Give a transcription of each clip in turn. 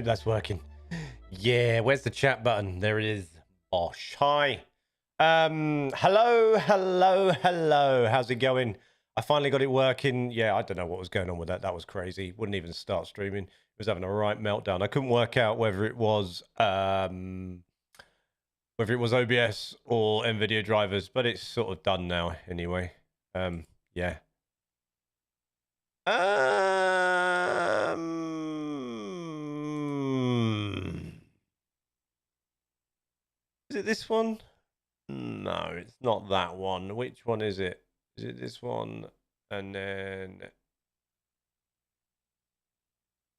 that's working. Yeah, where's the chat button? There it is. Bosh. Hi. Hello. How's it going? I finally got it working. Yeah, I don't know what was going on with that. That was crazy. Wouldn't even start streaming. It was having a right meltdown. I couldn't work out whether it was OBS or NVIDIA drivers, but it's sort of done now anyway. Yeah. Is it this one? No, it's not that one. Which one is it? Is it this one? And then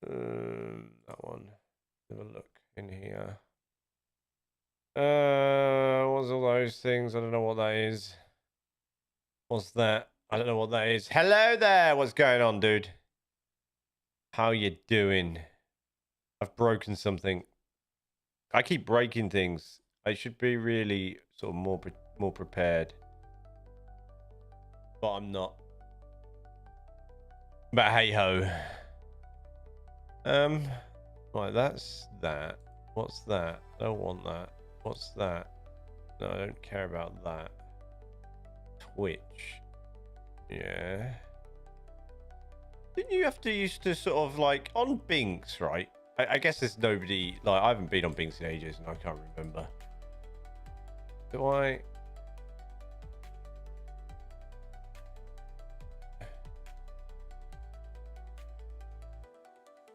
that one. Have a look in here. What's all those things? I don't know what that is. What's that? I don't know what that is. Hello there. What's going on, dude? How you doing? I've broken something. I keep breaking things. I should be really sort of more prepared, but I'm not. But hey ho. Right, that's that. What's that? I don't want that. What's that? No, I don't care about that. Twitch. Yeah. Didn't you have to used to sort of like on Binks, right? I guess there's nobody, like, I haven't been on Binks in ages and I can't remember. Do I?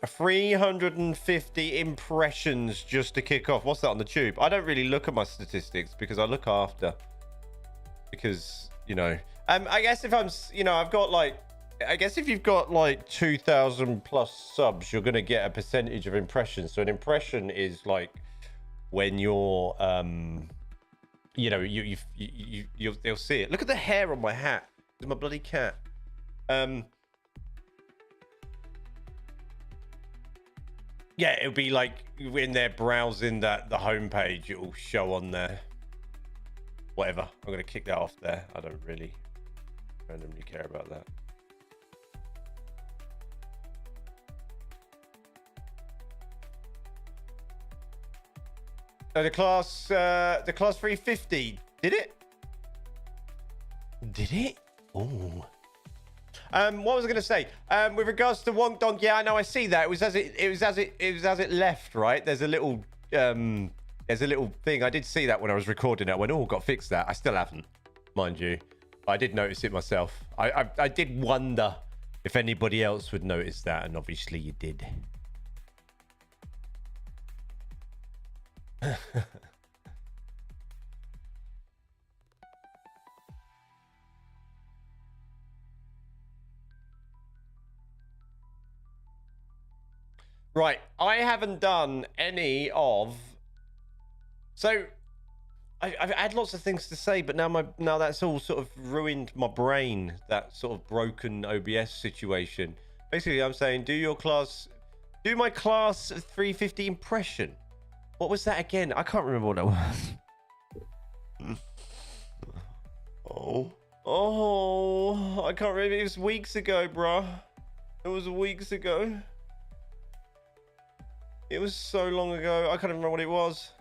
A 350 impressions just to kick off. What's that on the tube? I don't really look at my statistics because I look after. Because, you know, I guess if I'm, you know, I've got like, I guess if you've got like 2,000 plus subs, you're going to get a percentage of impressions. So an impression is like when you're, you know, you'll see it. Look at the hair on my hat. It's my bloody cat. Yeah, it'll be like when they're browsing the homepage, it'll show on there. Whatever. I'm going to kick that off there. I don't really randomly care about that. So the class 350 did it? Did it? Oh. What was I going to say? With regards to Wonk Donk, yeah, I know, I see that. It was as it left, right? There's a little thing. I did see that when I was recording it. I went, oh, got to fix that. I still haven't, mind you. But I did notice it myself. I did wonder if anybody else would notice that, and obviously you did. Right, I haven't done any of. So I've had lots of things to say, but now that's all sort of ruined my brain. That sort of broken OBS situation. Basically, I'm saying, do my class 350 impression. What was that again? I can't remember what that was. Oh, I can't remember. It was weeks ago, bruh. It was weeks ago. It was so long ago. I can't remember what it was.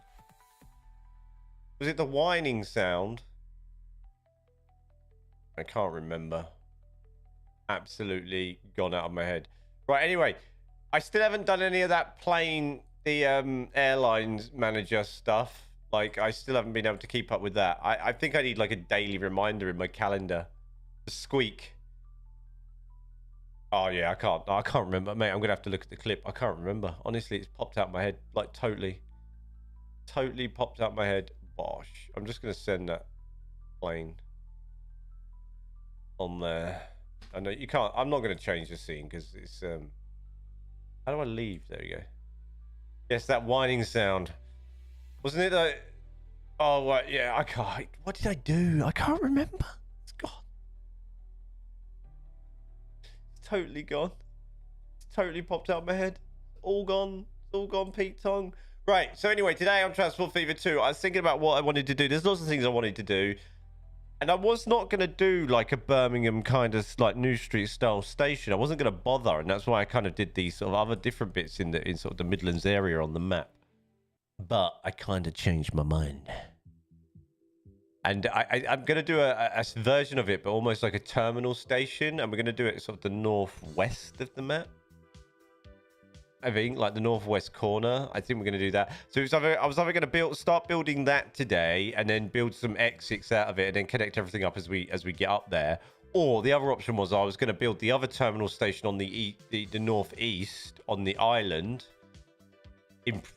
Was it the whining sound? I can't remember. Absolutely gone out of my head. Right, anyway. I still haven't done any of that the airlines manager stuff. Like, I still haven't been able to keep up with that. I think I need like a daily reminder in my calendar to squeak. Oh yeah, I can't remember, mate. I'm gonna have to look at the clip. I can't remember. Honestly, it's popped out my head, like totally popped out my head. Bosh. I'm just gonna send that plane on there. I know you can't. I'm not gonna change the scene because it's how do I leave? There you go. Yes, that whining sound. Wasn't it that? Oh, right, yeah, I can't. What did I do? I can't remember. It's gone. It's totally gone. It's totally popped out of my head. All gone. It's all gone, Pete Tong. Right, so anyway, today on Transport Fever 2, I was thinking about what I wanted to do. There's lots of things I wanted to do. And I was not going to do like a Birmingham kind of like New Street style station. I wasn't going to bother. And that's why I kind of did these sort of other different bits in sort of the Midlands area on the map. But I kind of changed my mind. And I'm going to do a version of it, but almost like a terminal station. And we're going to do it sort of the northwest of the map. I think, like the northwest corner. I think we're going to do that. So I was either going to start building that today, and then build some exits out of it, and then connect everything up as we get up there. Or the other option was I was going to build the other terminal station on the northeast on the island,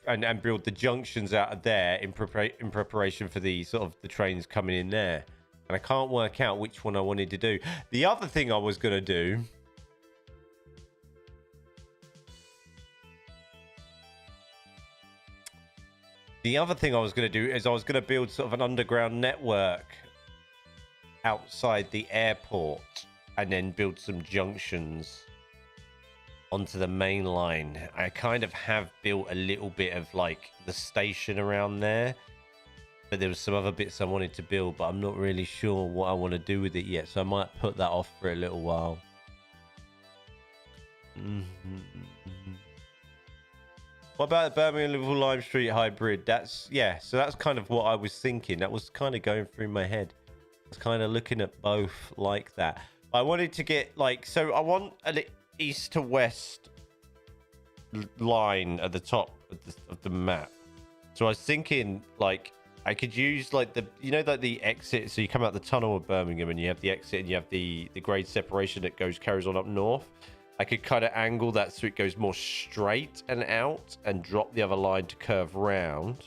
and build the junctions out of there in preparation for the sort of the trains coming in there. And I can't work out which one I wanted to do. The other thing I was going to do. The other thing I was going to do is I was going to build sort of an underground network outside the airport, and then build some junctions onto the main line. I kind of have built a little bit of like the station around there, but there was some other bits I wanted to build, but I'm not really sure what I want to do with it yet, so I might put that off for a little while. What about the Birmingham Liverpool Lime Street hybrid? Yeah, so that's kind of what I was thinking. That was kind of going through my head. I was kind of looking at both like that. I wanted to get like, so I want an east to west line at the top of the map. So I was thinking like I could use like like the exit. So you come out the tunnel of Birmingham and you have the exit and you have the grade separation that carries on up north. I could kind of angle that so it goes more straight and out, and drop the other line to curve round.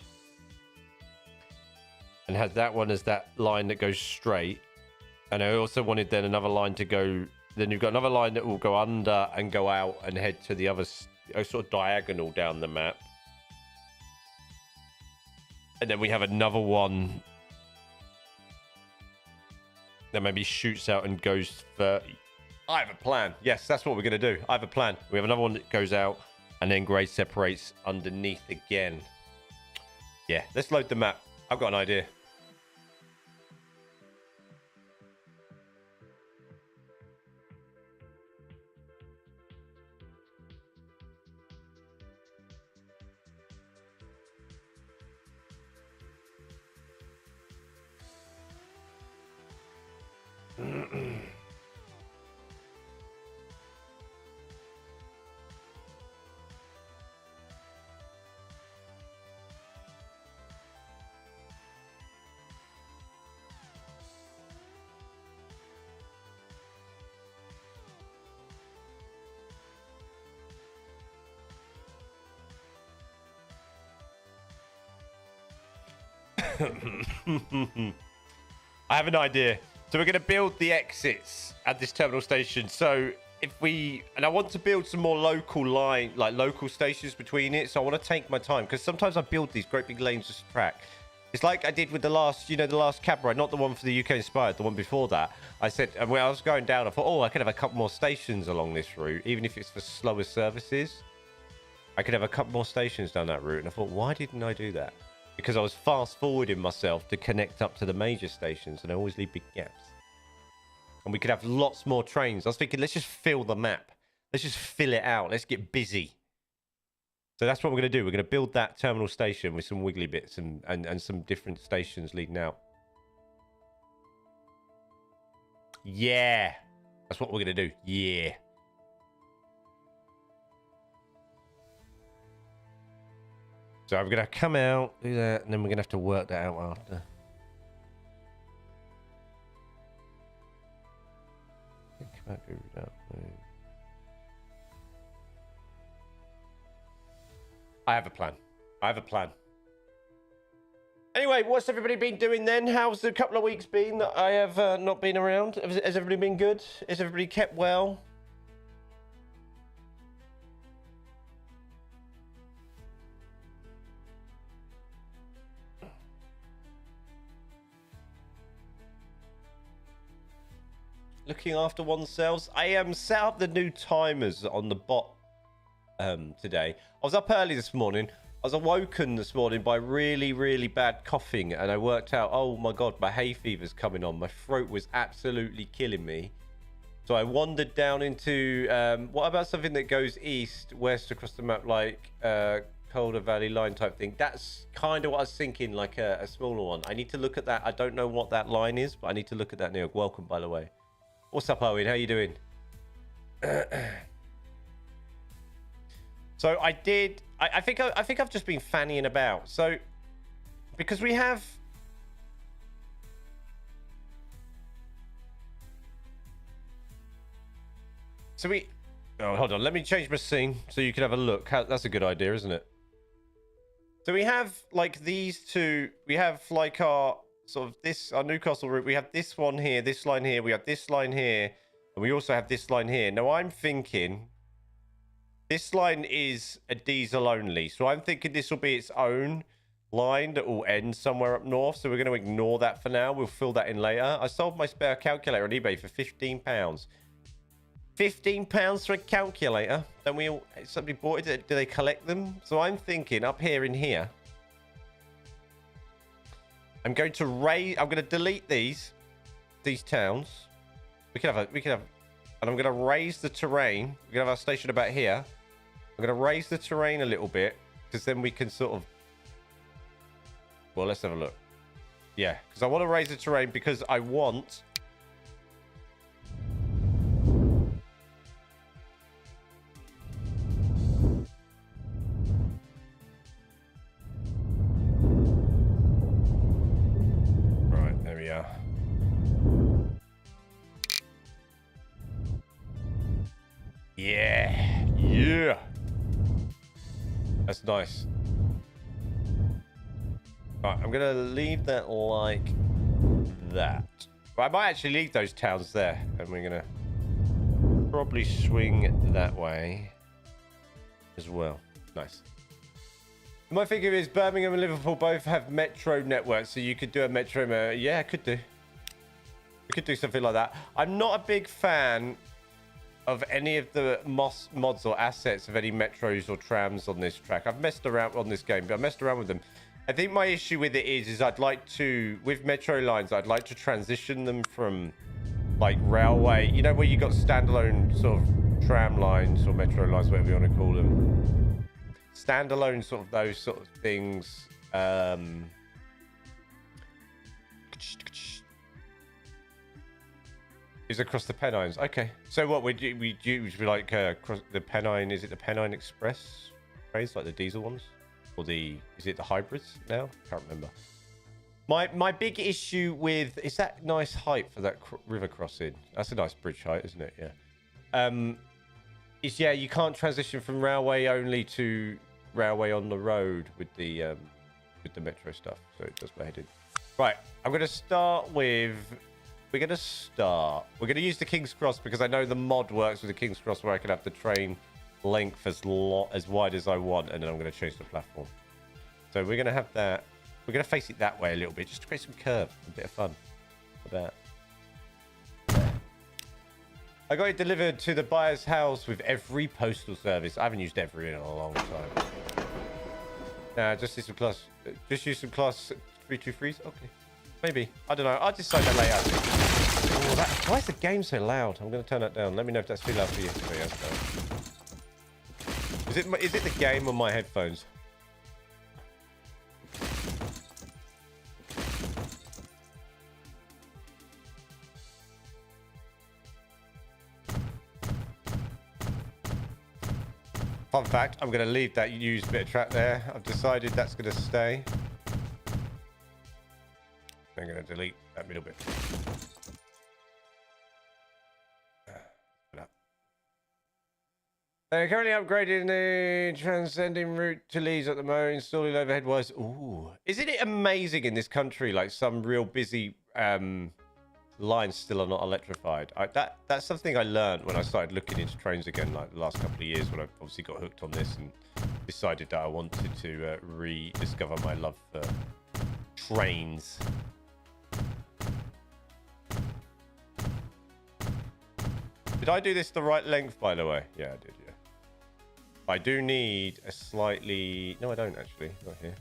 And have that one as that line that goes straight. And I also wanted then another line to go... Then you've got another line that will go under and go out and head to the other sort of diagonal down the map. And then we have another one that maybe shoots out and goes 30. I have a plan. Yes, that's what we're going to do. I have a plan. We have another one that goes out and then grade separates underneath again. Yeah, let's load the map. I've got an idea. I have an idea. So we're going to build the exits at this terminal station. So and I want to build some more local stations between it. So I want to take my time, because sometimes I build these great big lanes of track. It's like I did with the last cab ride, not the one for the UK Inspired, the one before that. I said, and when I was going down, I thought, oh, I could have a couple more stations along this route, even if it's for slower services. I could have a couple more stations down that route. And I thought, why didn't I do that? Because I was fast forwarding myself to connect up to the major stations, and I always leave big gaps. And we could have lots more trains. I was thinking, let's just fill the map. Let's just fill it out. Let's get busy. So that's what we're going to do. We're going to build that terminal station with some wiggly bits and some different stations leading out. Yeah. That's what we're going to do. Yeah. So I'm going to come out, do that, and then we're going to have to work that out after. I have a plan. Anyway, what's everybody been doing then? How's the couple of weeks been that I have not been around? Has everybody been good? Has everybody kept well? Looking after oneself. I set up the new timers on the bot today. I was up early this morning, was awoken this morning by really, really bad coughing, and I worked out, oh my God, my hay fever's coming on. My throat was absolutely killing me. So I wandered down into, what about something that goes east, west across the map, like Calder Valley line type thing? That's kind of what I was thinking, like a smaller one. I need to look at that. I don't know what that line is, but I need to look at that now. Welcome, by the way. What's up, Owen? How you doing? So I think I've just been fannying about. So because we have oh, hold on, let me change my scene so you can have a look. That's a good idea, isn't it? So we have like these two, we have like our sort of our Newcastle route. We have this one here, this line here, we have this line here, and we also have this line here. Now I'm thinking this line is a diesel only, so I'm thinking this will be its own line that will end somewhere up north. So we're going to ignore that for now. We'll fill that in later. I sold my spare calculator on eBay for £15. £15 for a calculator. Then somebody bought it. Do they collect them? So I'm thinking up here in here, I'm going to delete these towns. We can have, and I'm going to raise the terrain. We're going to have our station about here. I'm going to raise the terrain a little bit, because then we can sort of, well, let's have a look. Yeah, because I want to raise the terrain because I want right, there we are. Yeah. That's nice. Right, I'm going to leave that like that. But I might actually leave those towns there. And we're going to probably swing that way as well. Nice. My figure is Birmingham and Liverpool both have metro networks. So you could do a metro. Yeah, I could do. We could do something like that. I'm not a big fan of any of the mods or assets of any metros or trams on this track. I've messed around on this game, but I messed around with them. I think my issue with it is I'd like to, with metro lines, I'd like to transition them from like railway, you know, where you got standalone sort of tram lines or metro lines, whatever you want to call them. Standalone sort of those sort of things. Is across the Pennines. Okay. So what we do like across the Pennine, is it the Pennine Express trains, like the diesel ones? Or is it the hybrids now? Can't remember. My big issue with, is that nice height for that river crossing? That's a nice bridge height, isn't it? Yeah. Yeah, you can't transition from railway only to railway on the road with the metro stuff. So it does my head in. Right. I'm going to start with. We're going to use the King's Cross because I know the mod works with the King's Cross where I can have the train length as wide as I want, and then I'm going to change the platform. So we're going to have that. We're going to face it that way a little bit just to create some curve, a bit of fun. Like that. I got it delivered to the buyer's house with every postal service. I haven't used every in a long time. Nah, just use some class 323s. Okay. Maybe. I don't know. I'll decide that later. Oh, why is the game so loud? I'm going to turn that down. Let me know if that's too loud for you. Oh, yeah, is it the game or my headphones? Fun fact, I'm going to leave that used bit of track there. I've decided that's going to stay. I'm going to delete that middle bit. Currently upgrading the transcending route to Leeds at the moment, installing overhead wires. Ooh, isn't it amazing in this country? Like some real busy lines still are not electrified. That's something I learned when I started looking into trains again, like the last couple of years, when I obviously got hooked on this and decided that I wanted to rediscover my love for trains. Did I do this the right length, by the way? Yeah, I did, yeah. I do need a slightly... No, I don't actually. Not here.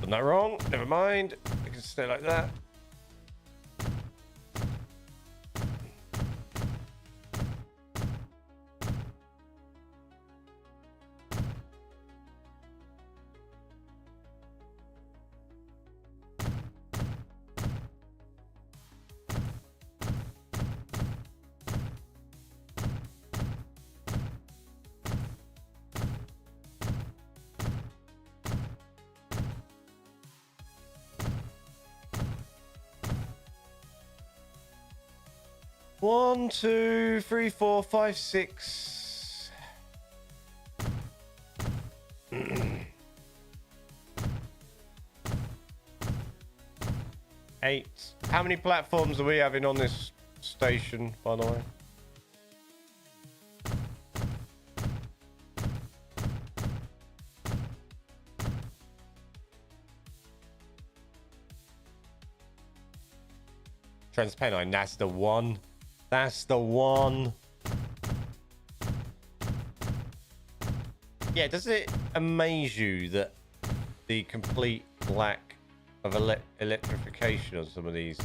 Done that wrong. Never mind. I can stay like that. One, two, three, four, five, six. Eight. How many platforms are we having on this station, by the way? Transpennine, that's the one. That's the one. Yeah, does it amaze you that the complete lack of electrification on some of these?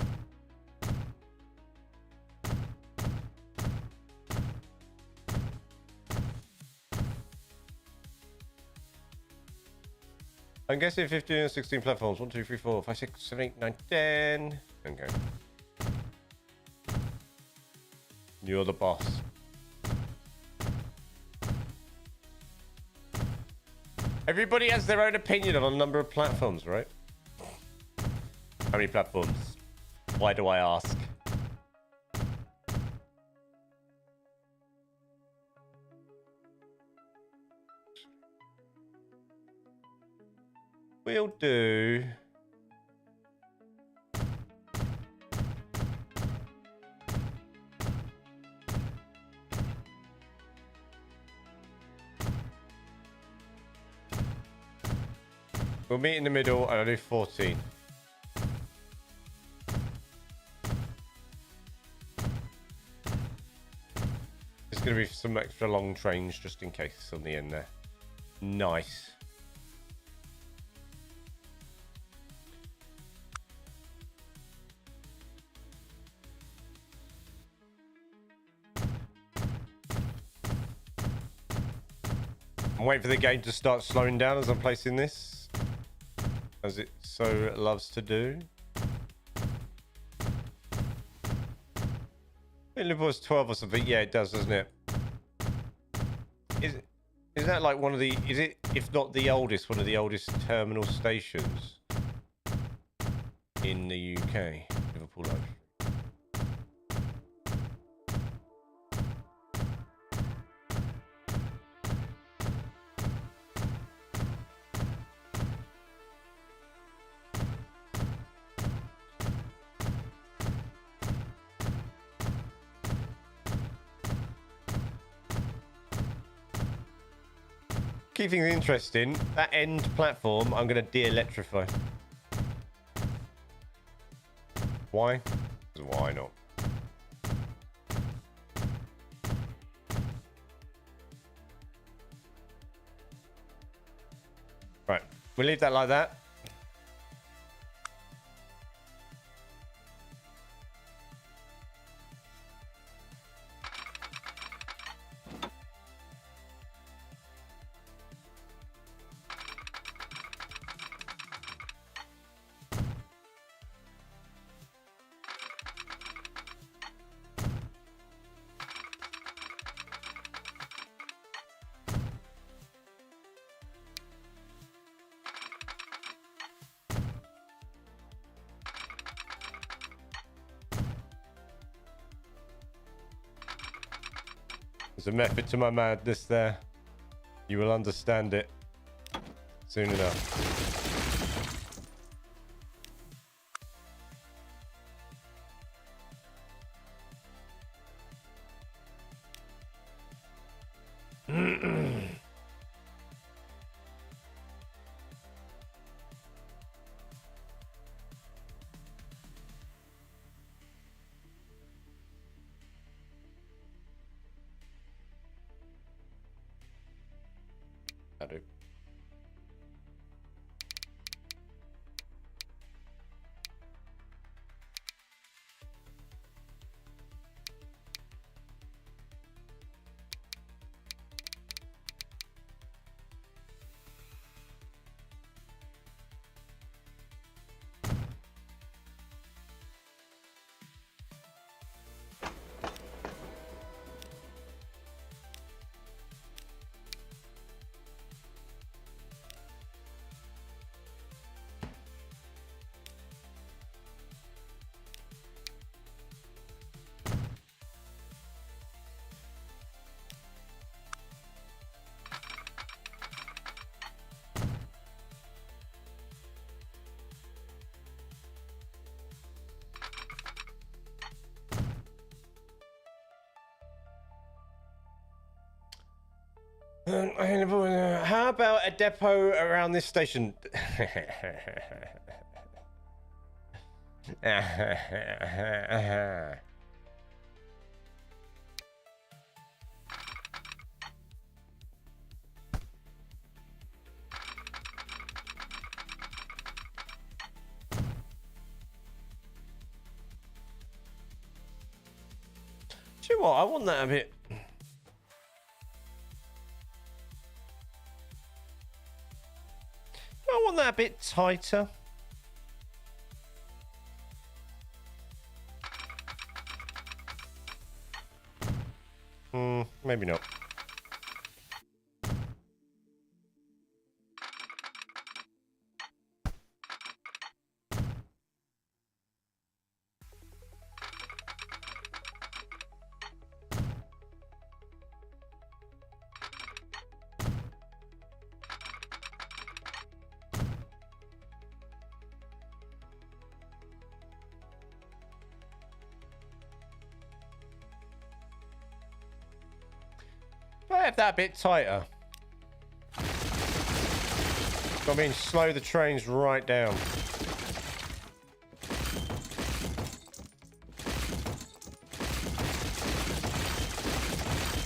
I'm guessing 15 and 16 platforms. 1, 2, 3, 4, 5, 6, 7, 8, 9, 10. Okay. You're the boss. Everybody has their own opinion on a number of platforms, right? How many platforms? Why do I ask? We'll do... We'll meet in the middle and I'll do 14. There's going to be some extra long trains just in case on the end there. Nice. I'm waiting for the game to start slowing down as I'm placing this, as it so loves to do. It was 12 or something. Yeah, it does, doesn't it? Is that like one of the... Is it, if not the oldest, one of the oldest terminal stations in the UK? Liverpool Road. Keep things interesting. That end platform, I'm going to de-electrify. Why? Because why not? Right, we'll leave that like that. There's a method to my madness there. You will understand it soon enough. How about a depot around this station? Do you know what? I want that a bit. I want that a bit tighter. Maybe not. I have that a bit tighter. I mean, slow the trains right down.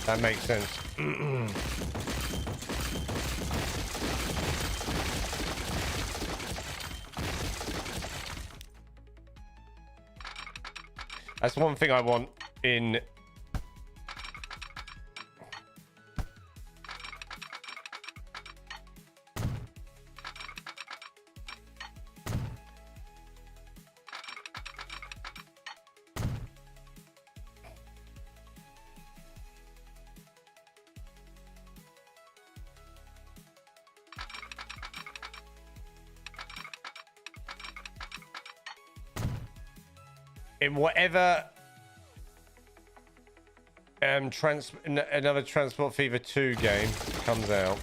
That makes sense. That's one thing I want in... in whatever another Transport Fever 2 game comes out.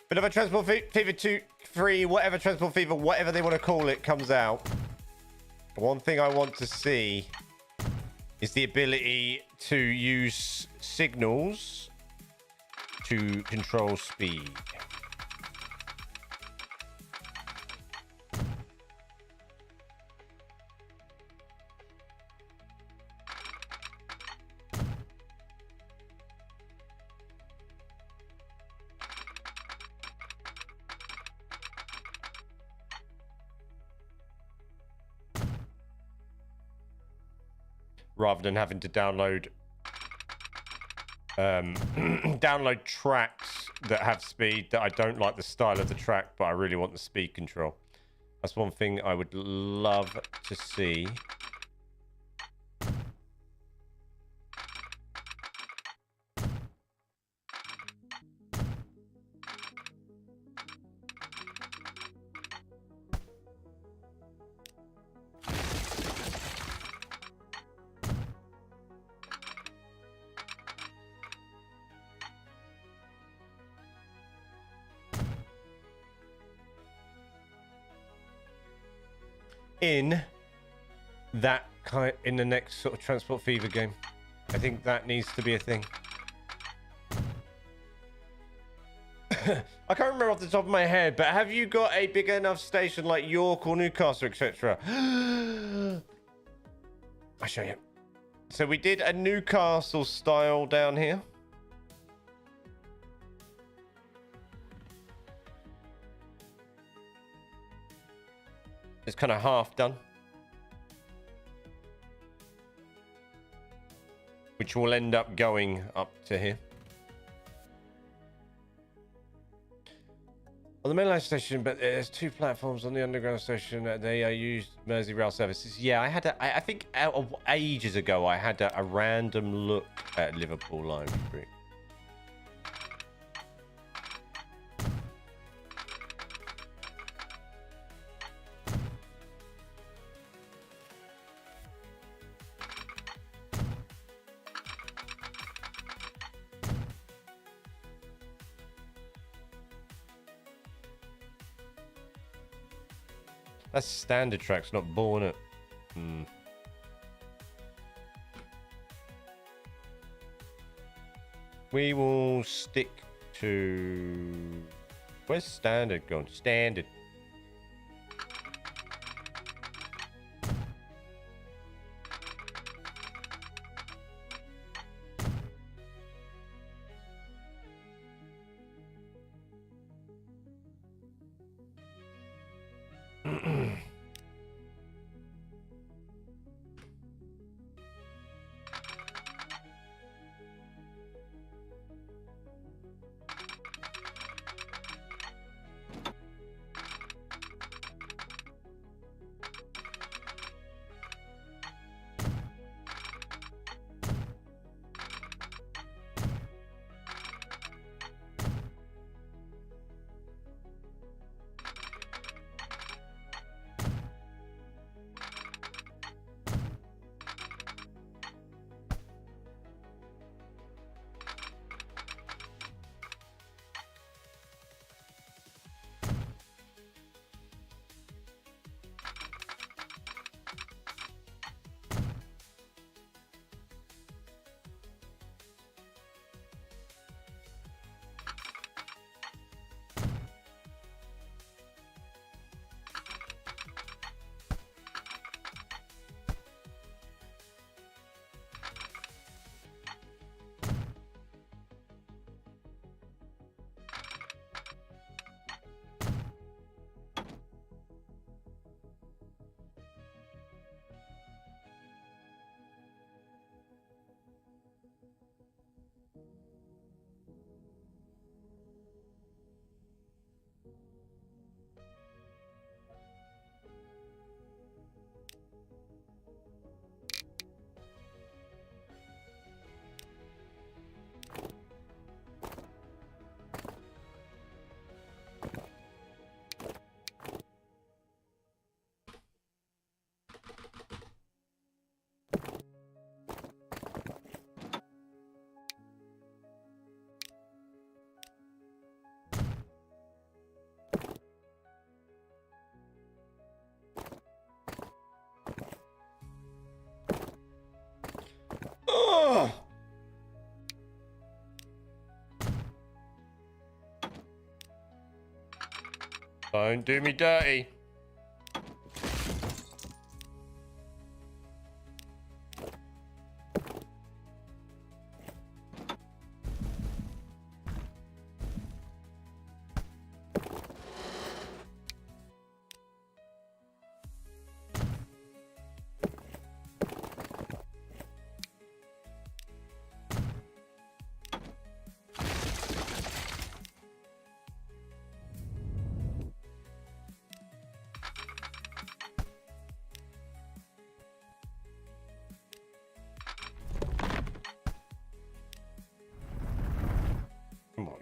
But if a Transport Fever 2, 3, whatever Transport Fever, whatever they want to call it, comes out, one thing I want to see is the ability to use signals to control speed. Rather than having to download download tracks that have speed that I don't like the style of the track, but I really want the speed control. That's one thing I would love to see. In the next sort of Transport Fever game, I think that needs to be a thing. I can't remember off the top of my head, but have you got a big enough station like York or Newcastle, etc.? I'll show you. So we did a Newcastle style down here. It's kind of half done, which will end up going up to here. On the mainline station, but there's 2 platforms on the underground station. They are used Merseyrail services. Yeah, I think ages ago I had a random look at Liverpool Lime Street. That's standard tracks, not born it. Hmm. We will stick to... Where's standard gone? Standard. Oh! Don't do me dirty. Come on.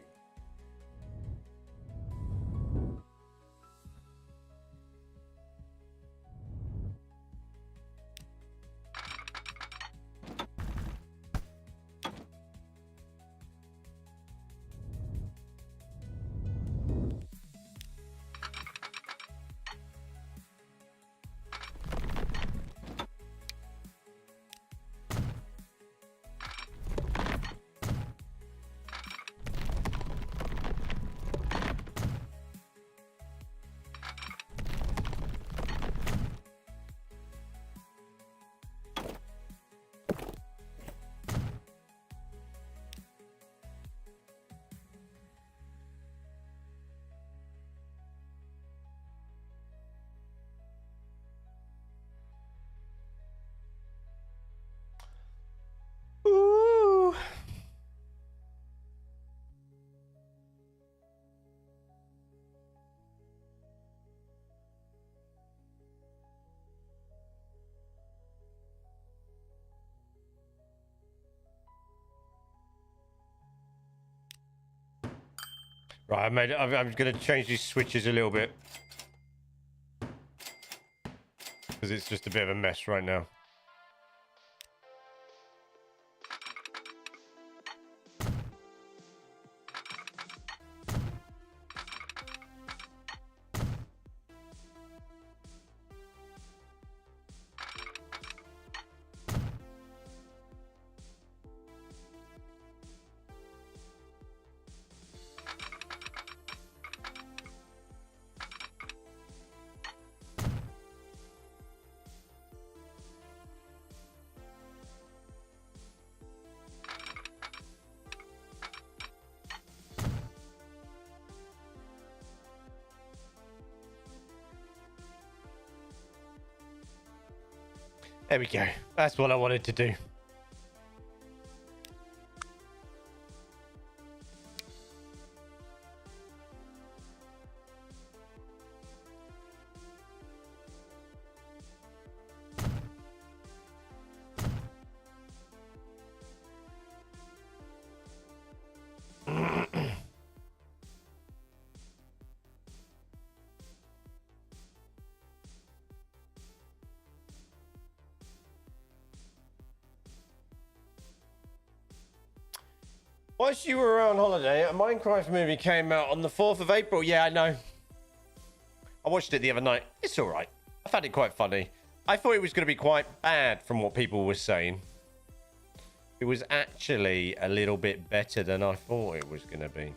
Ooh. Right, I made it. I'm going to change these switches a little bit because it's just a bit of a mess right now. There we go. That's what I wanted to do. Whilst you were on holiday, a Minecraft movie came out on the 4th of April. Yeah, I know. I watched it the other night. It's all right. I found it quite funny. I thought it was going to be quite bad from what people were saying. It was actually a little bit better than I thought it was going to be.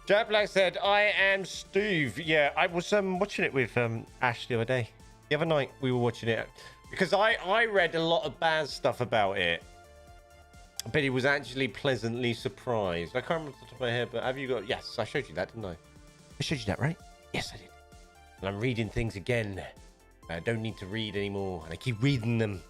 Jack Black said, I am Steve. Yeah, I was watching it with Ash the other day. The other night we were watching it because I read a lot of bad stuff about it. But he was actually pleasantly surprised. I can't remember off the top of my head, but have you got... Yes, I showed you that, didn't I? I showed you that, right? Yes, I did. And I'm reading things again. I don't need to read anymore. And I keep reading them.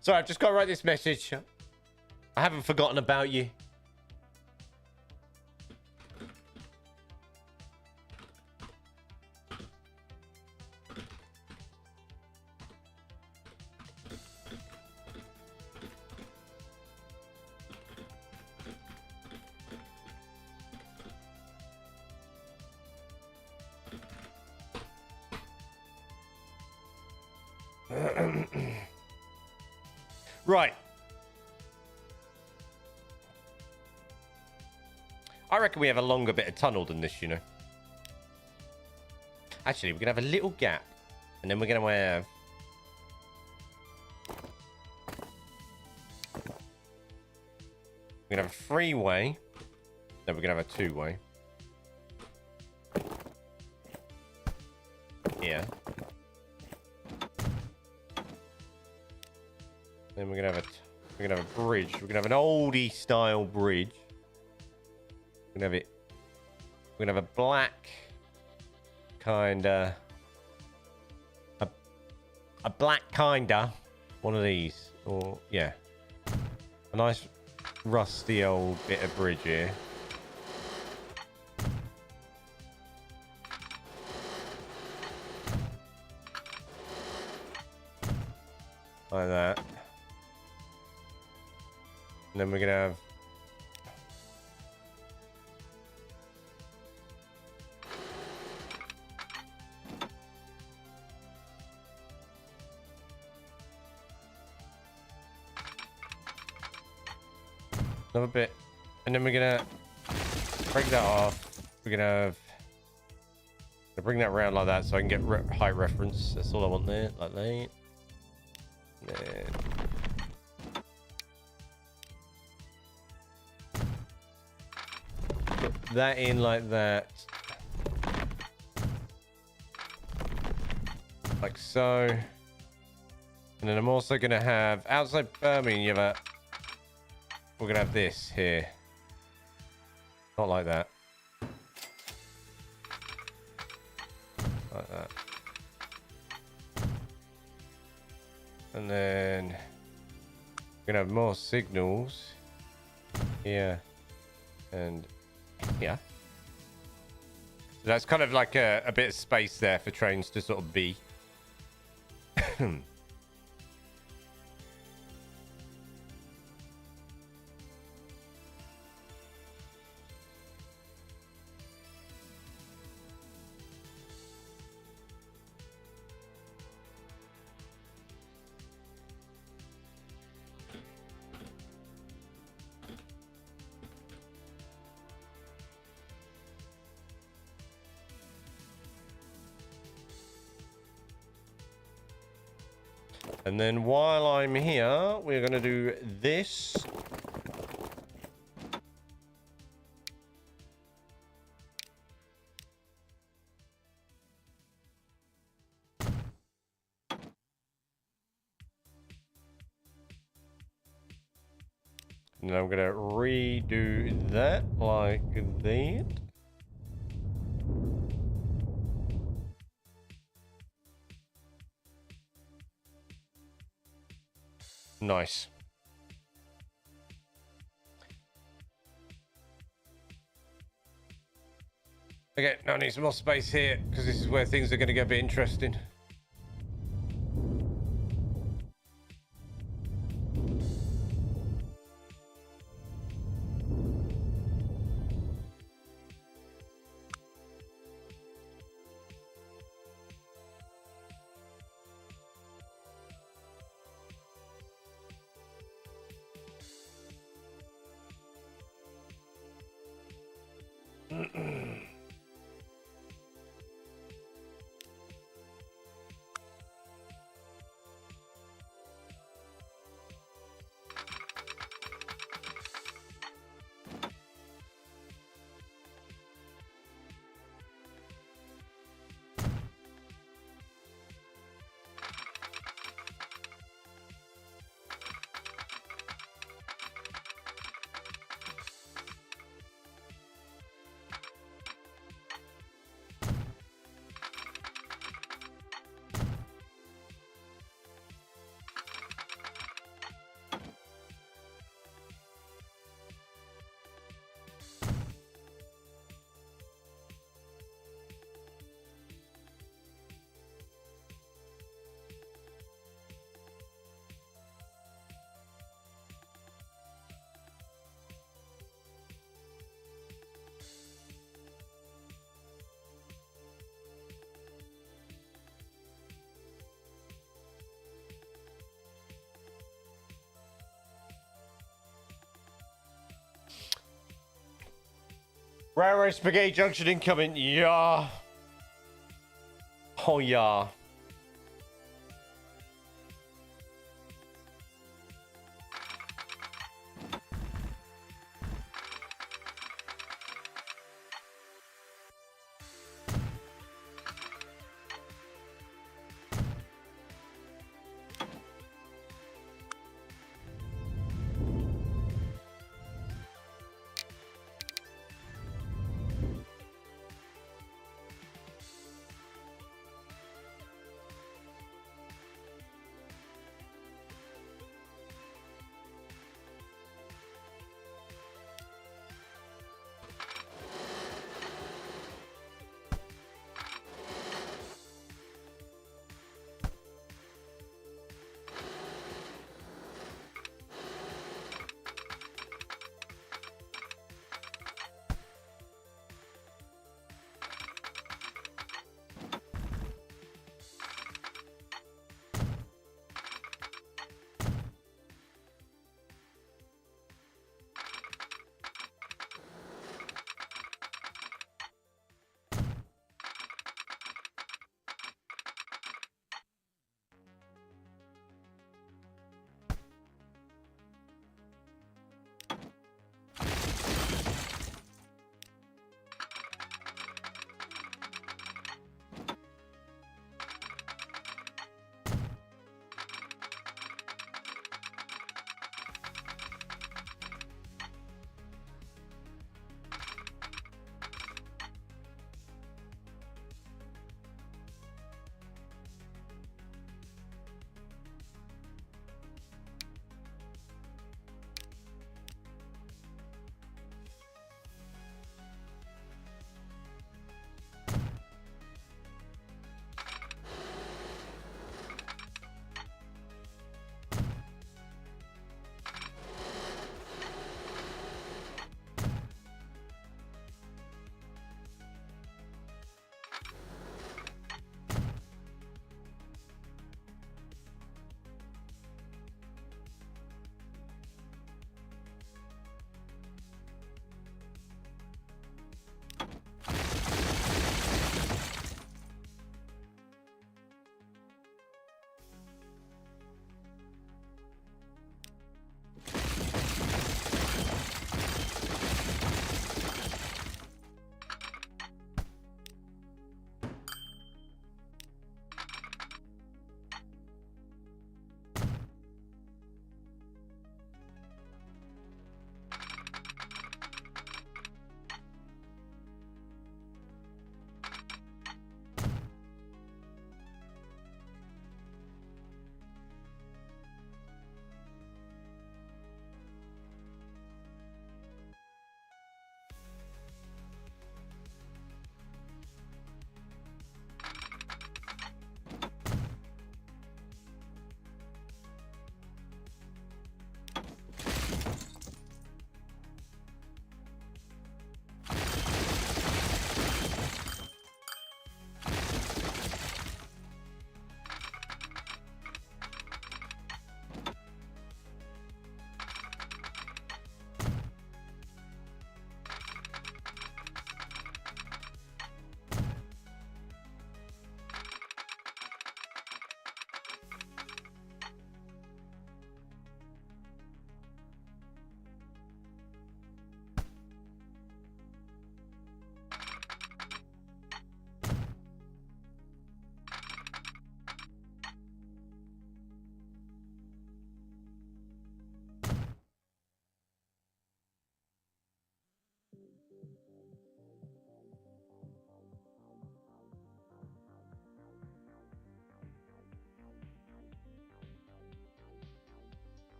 So I've just got to write this message. I haven't forgotten about you. Right. I reckon we have a longer bit of tunnel than this, you know. Actually, we're going to have a little gap. And then we're going to have... We're going to have a three-way. Then we're going to have a two-way. Here. Then we're gonna have a bridge. We're gonna have an oldie style bridge. We're gonna have a black kinda a black kinda one of these. Or yeah. A nice rusty old bit of bridge here. Like that. And then we're going to have... another bit. And then we're going to break that off. We're going to have... bring that around like that so I can get height reference. That's all I want there. Like that. And then... that in like that. Like so. And then I'm also going to have, outside Birmingham, we're going to have this here. Not like that. Like that. And then we're going to have more signals here and here. So that's kind of like a bit of space there for trains to sort of be. And then while I'm here, we're going to do this. And then I'm going to redo that like that. Nice. Okay, now I need some more space here because this is where things are going to get a bit interesting. Railway Spaghetti Junction incoming. Yeah. Oh, yeah.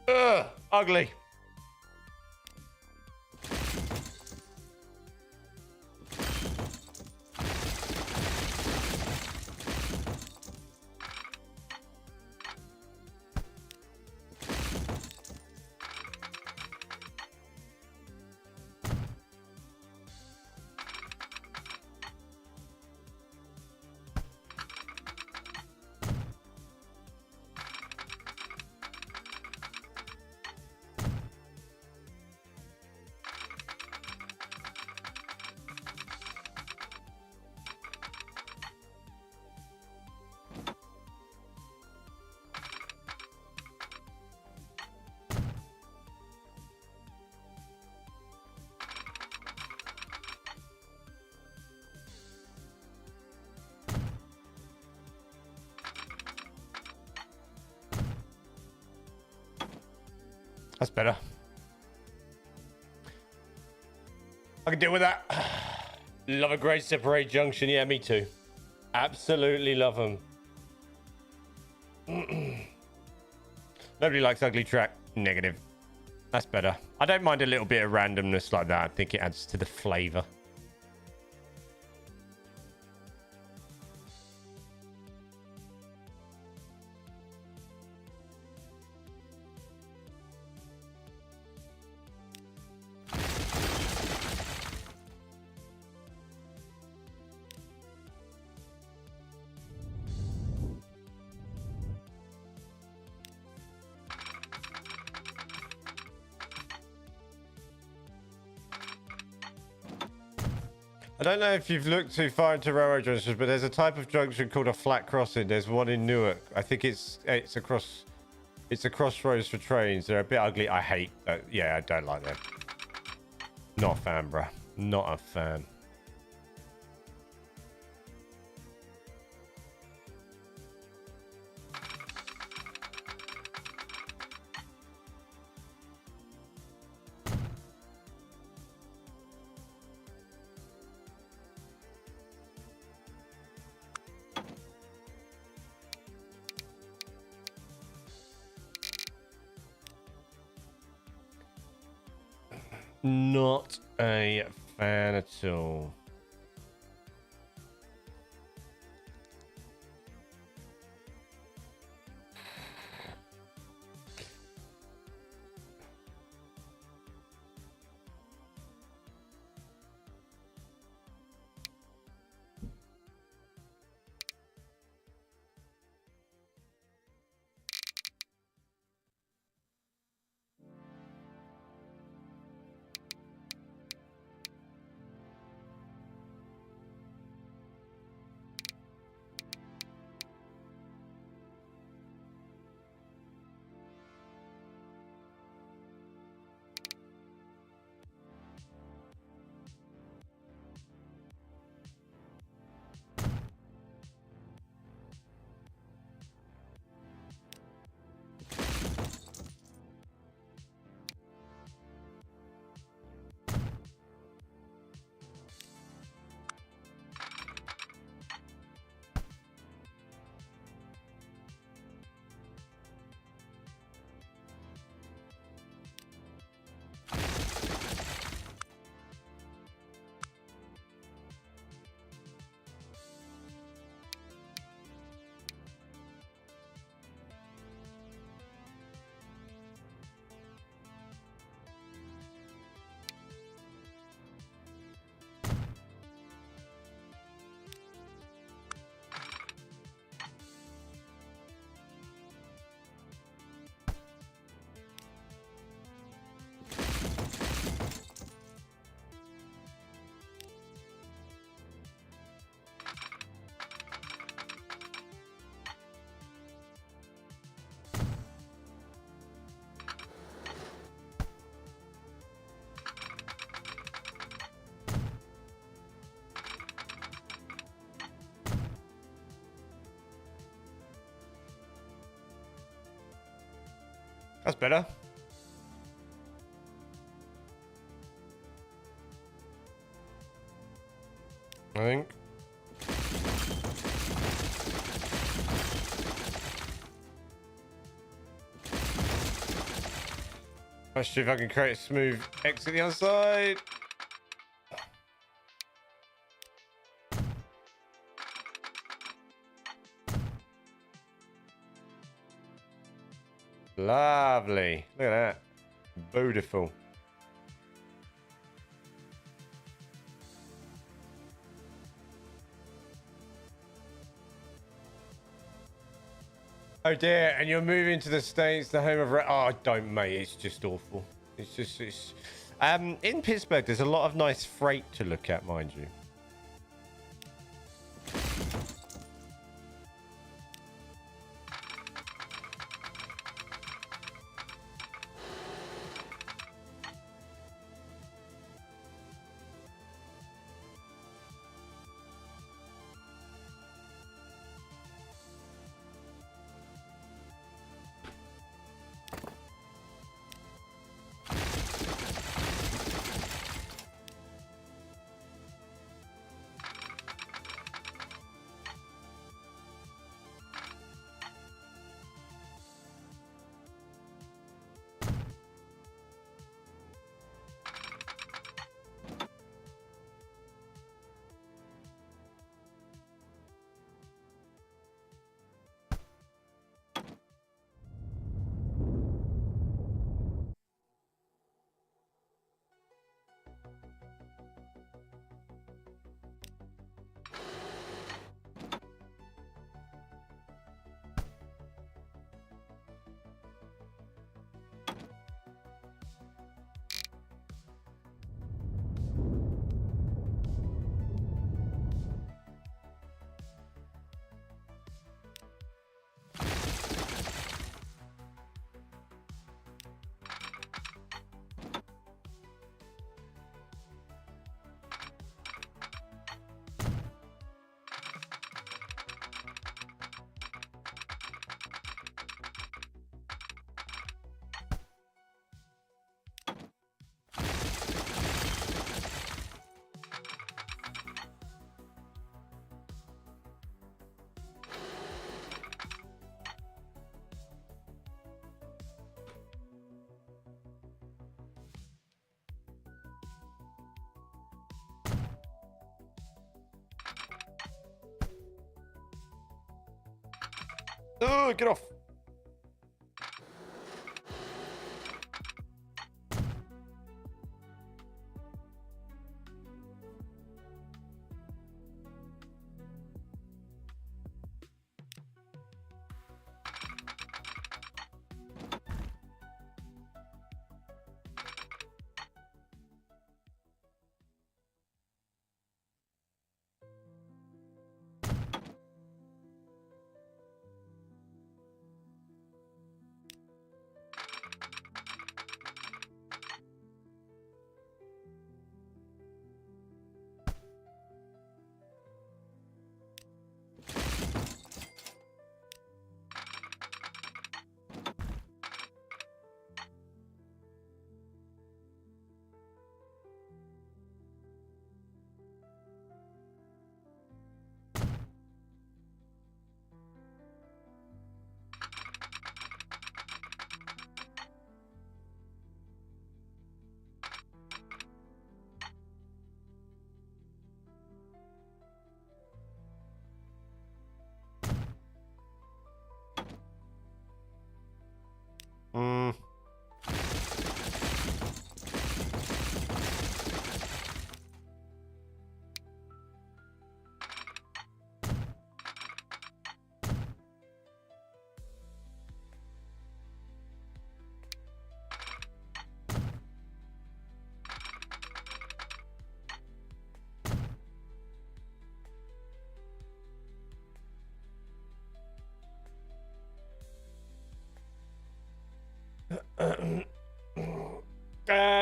Ugh, ugly. That's better. I can deal with that. Love a great separate junction. Yeah, me too. Absolutely love them. Nobody likes ugly track. Negative. That's better. I don't mind a little bit of randomness like that. I think it adds to the flavor. I don't know if you've looked too far into railroad junctions, but there's a type of junction called a flat crossing. There's one in Newark. I think it's a crossroads for trains. They're a bit ugly. I hate that. Yeah, I don't like them. Not a fan, bruh. Not a fan. Not a fan at all. That's better. I think. Let's see if I can create a smooth exit the other side. Lovely. Look at that. Beautiful. Oh dear, and you're moving to the States, the home of... Oh, don't, mate. It's just awful. It's just... in Pittsburgh, there's a lot of nice freight to look at, mind you. Oh, get off. Mm.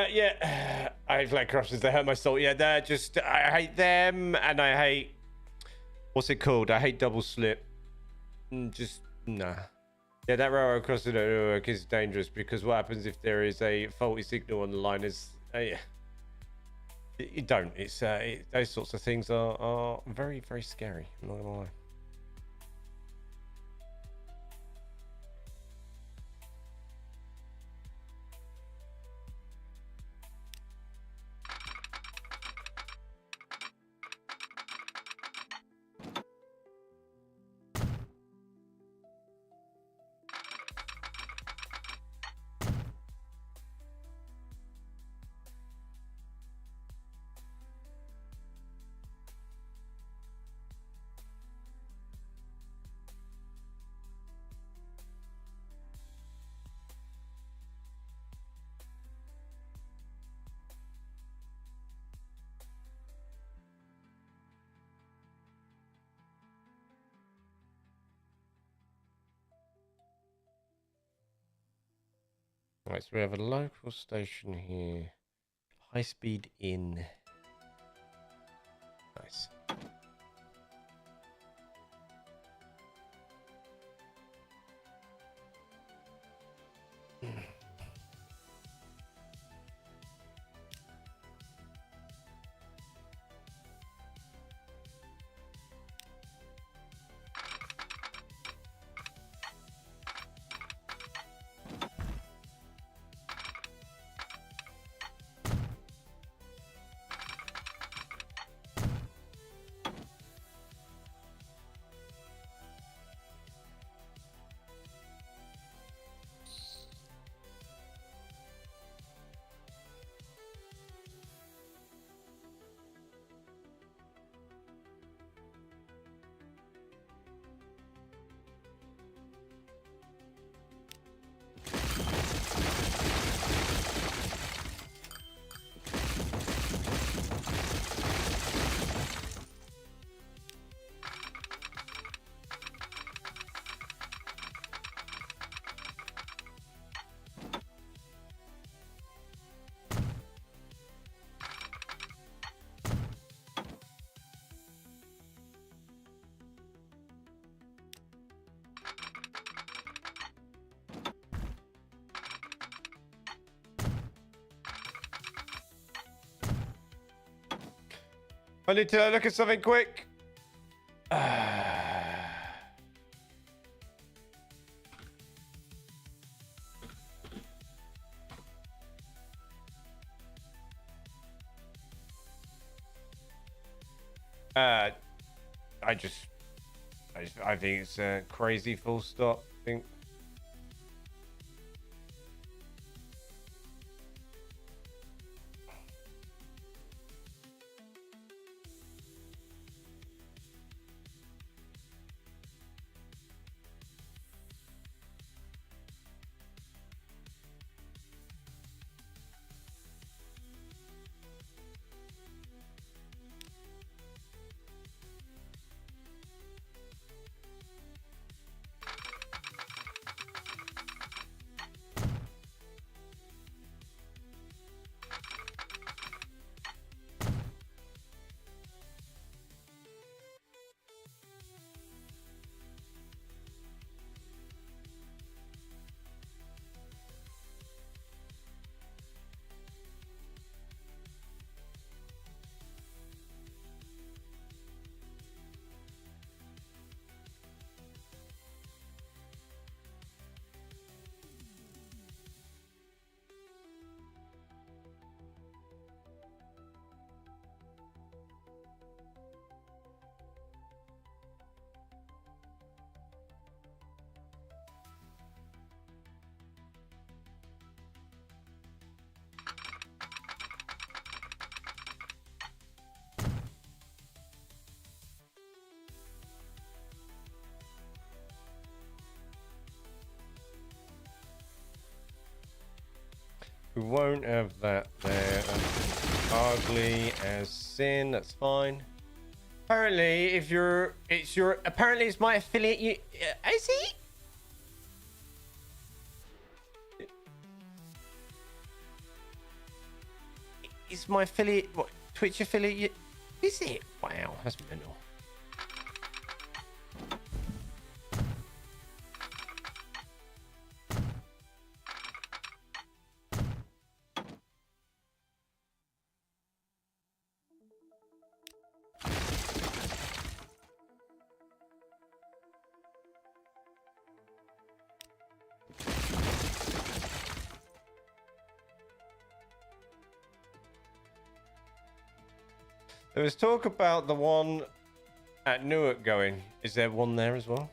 Yeah, I hate flat crushes. They hurt my soul. Yeah, they're just, I hate them, and I hate, what's it called? I hate double slip. Just, nah. Yeah, that railroad crossing at Newark is dangerous because what happens if there is a faulty signal on the line is you don't. It's those sorts of things are very, very scary. I'm not gonna lie. Right, so we have a local station here. High speed in. Nice. I need to look at something quick. I think it's crazy. Full stop. I think. We won't have that there. That's ugly as sin. That's fine. Apparently, if you're, apparently it's my affiliate. You, is he? Is my affiliate, what, Twitch affiliate? Is it? Wow, that's mental. There was talk about the one at Newark going. Is there one there as well?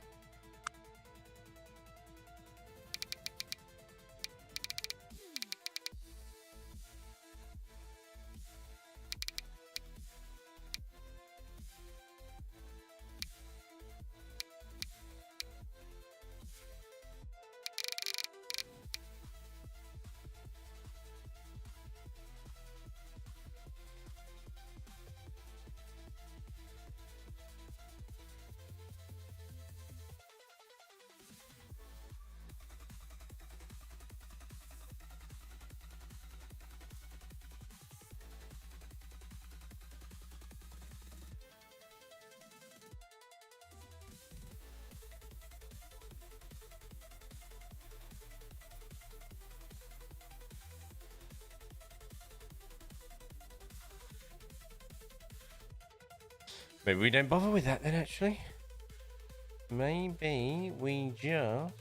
Maybe we don't bother with that then, actually. Maybe we just...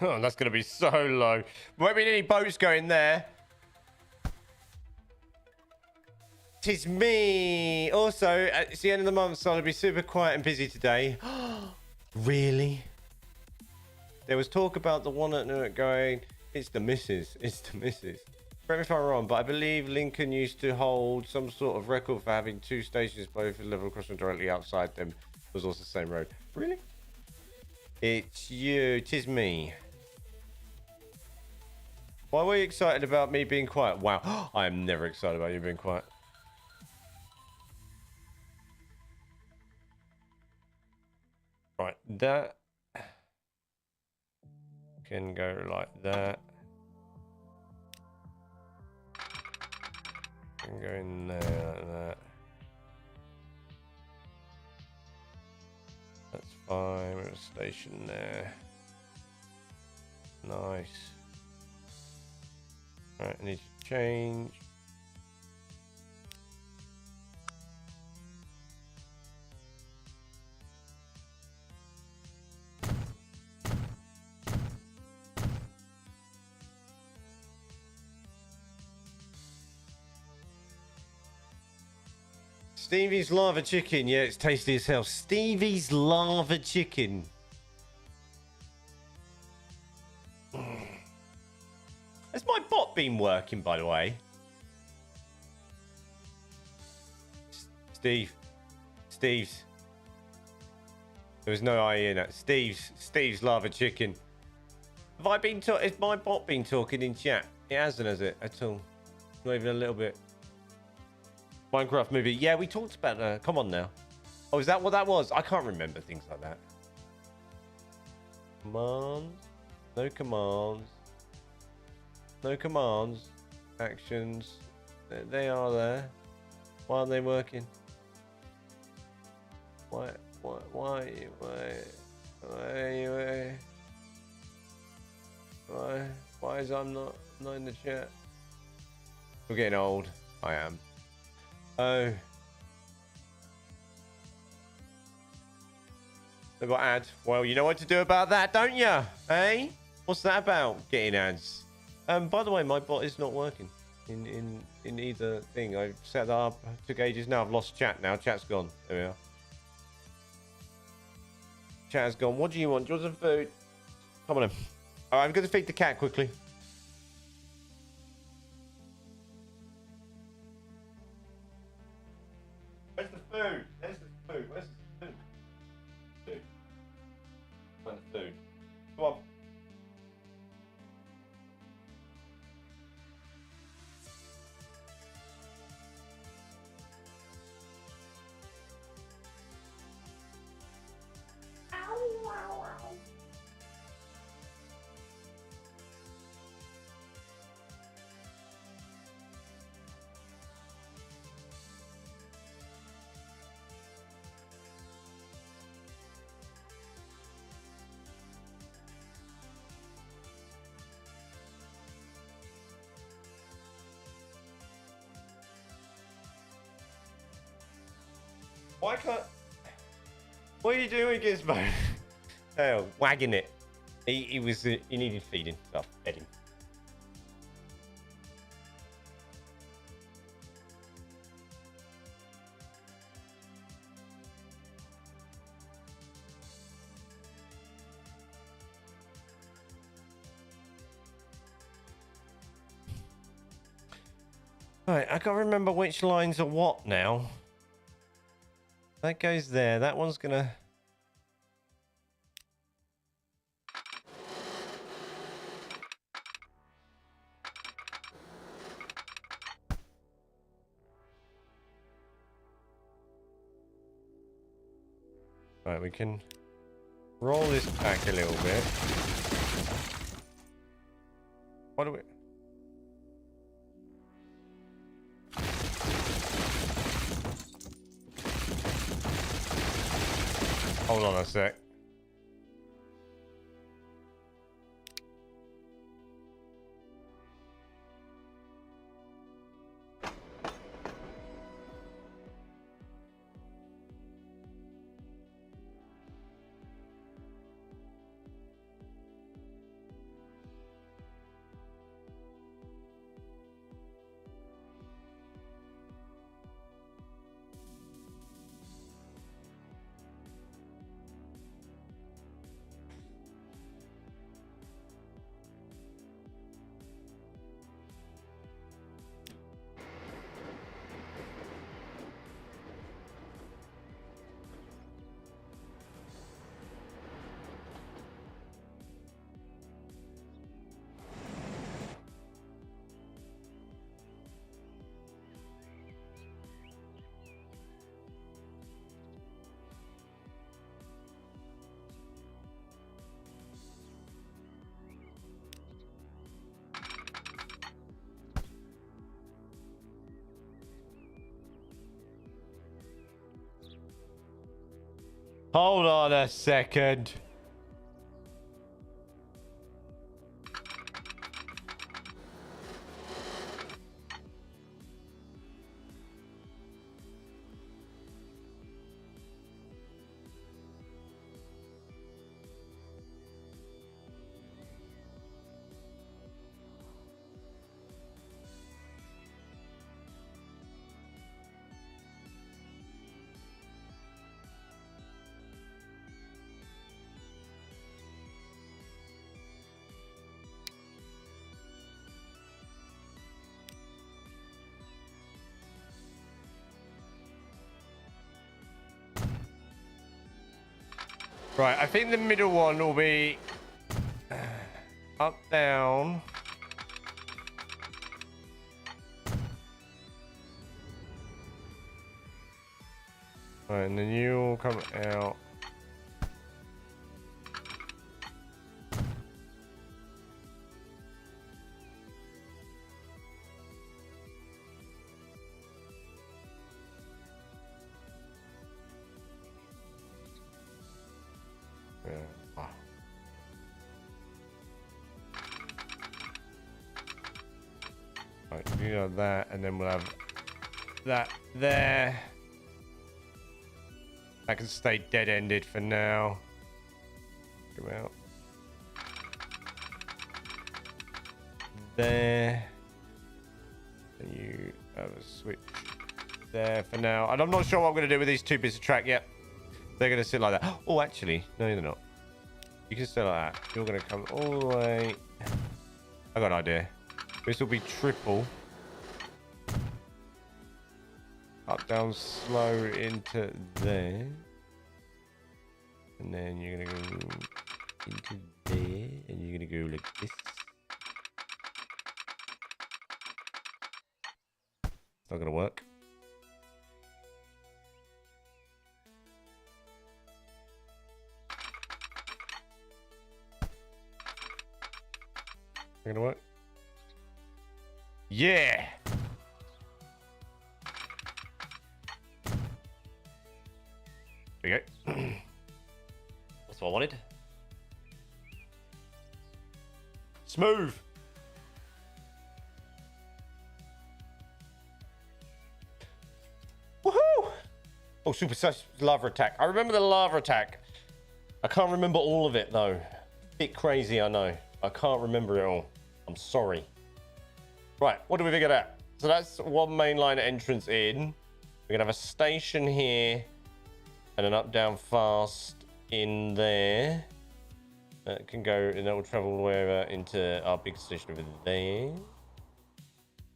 Oh, that's going to be so low. Won't be any boats going there. Tis me. Also, it's the end of the month, so I'll be super quiet and busy today. Really? There was talk about the one at Newark going, it's the missus. It's the missus. Correct me if I'm wrong, but I believe Lincoln used to hold some sort of record for having 2 stations, both level crossing directly outside them. It was also the same road. Really? It's you. Tis me. Why were you excited about me being quiet? Wow. I am never excited about you being quiet. Right. That can go like that. Can go in there like that. That's fine. We're a station there. Nice. Right, I need to change. Stevie's lava chicken. Yeah, it's tasty as hell. Stevie's lava chicken. Has my bot been working, by the way? Steve's. There was no IE in that. Steve's lava chicken. Have I been talking? Has my bot been talking in chat? It hasn't, has it? At all? Not even a little bit. Minecraft movie. Yeah, we talked about. Come on now. Oh, is that what that was? I can't remember things like that. Commands. No commands. No commands. Actions. They are there. Why aren't they working? Why is I'm not in the chat? We're getting old. I am. Oh. They've got ads. Well, you know what to do about that, don't you? Hey? What's that about? Getting ads. By the way, my bot is not working. in either thing. I've set that up. Took ages now. I've lost chat now. Chat's gone. There we are. Chat has gone. What do you want? Do you want some food? Come on in. All right, I'm going to feed the cat quickly. Where's the food? Where's the food? Where's the food? Food. Where's the food? Come on. Why can't... What are you doing, Gizmo? Oh, wagging it. He needed feeding. So I fed him. Right, I can't remember which lines are what now. That goes there. That one's gonna... Right, we can roll this back a little bit. What do we... Hold on a sec. Hold on a second. Right, I think the middle one will be up, down. Right, and then you'll come out. You know that, and then we'll have that there. That can stay dead-ended for now. Come out. There. switch there for now. And I'm not sure what I'm going to do with these 2 bits of track yet. They're going to sit like that. Oh, actually, no, they're not. You can stay like that. You're going to come all the way. I got an idea. This will be triple. Up, down, slow into there. And then you're going to go into there. And you're going to go like this. It's not going to work. Not going to work. Yeah! There we go. That's what I wanted. Smooth! Woohoo! Oh, supersonic lava attack. I remember the lava attack. I can't remember all of it, though. Bit crazy, I know. I can't remember it all. I'm sorry. Right, what do we figure out? So that's one mainline entrance in. We're going to have a station here. And an up, down, fast in there. That can go, and that will travel all the way over into our big station over there.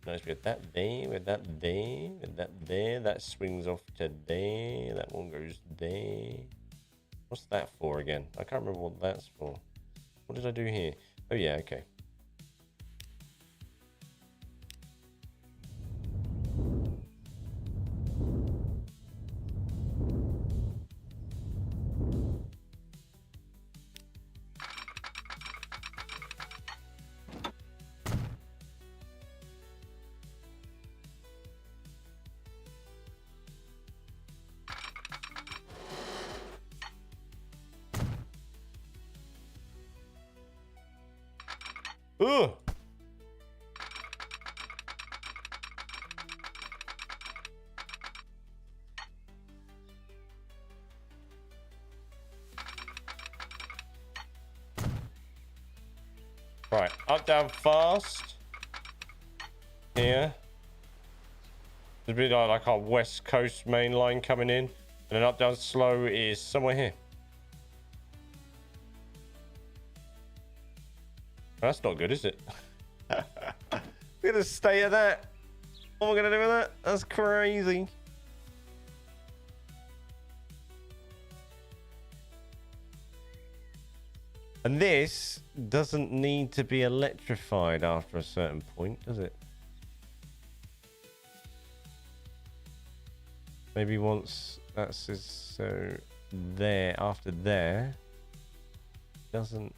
Nice, we got that there, with that there, with that there. That swings off to there. That one goes there. What's that for again? I can't remember what that's for. What did I do here? Oh yeah, okay. Ugh. Right, up, down, fast. Here. There's a bit like our West Coast main line coming in. And then up, down, slow is somewhere here. That's not good, is it? We're gonna stay at that. What am I gonna do with that? That's crazy. And this doesn't need to be electrified after a certain point, does it? Maybe once that's so there, after there, doesn't.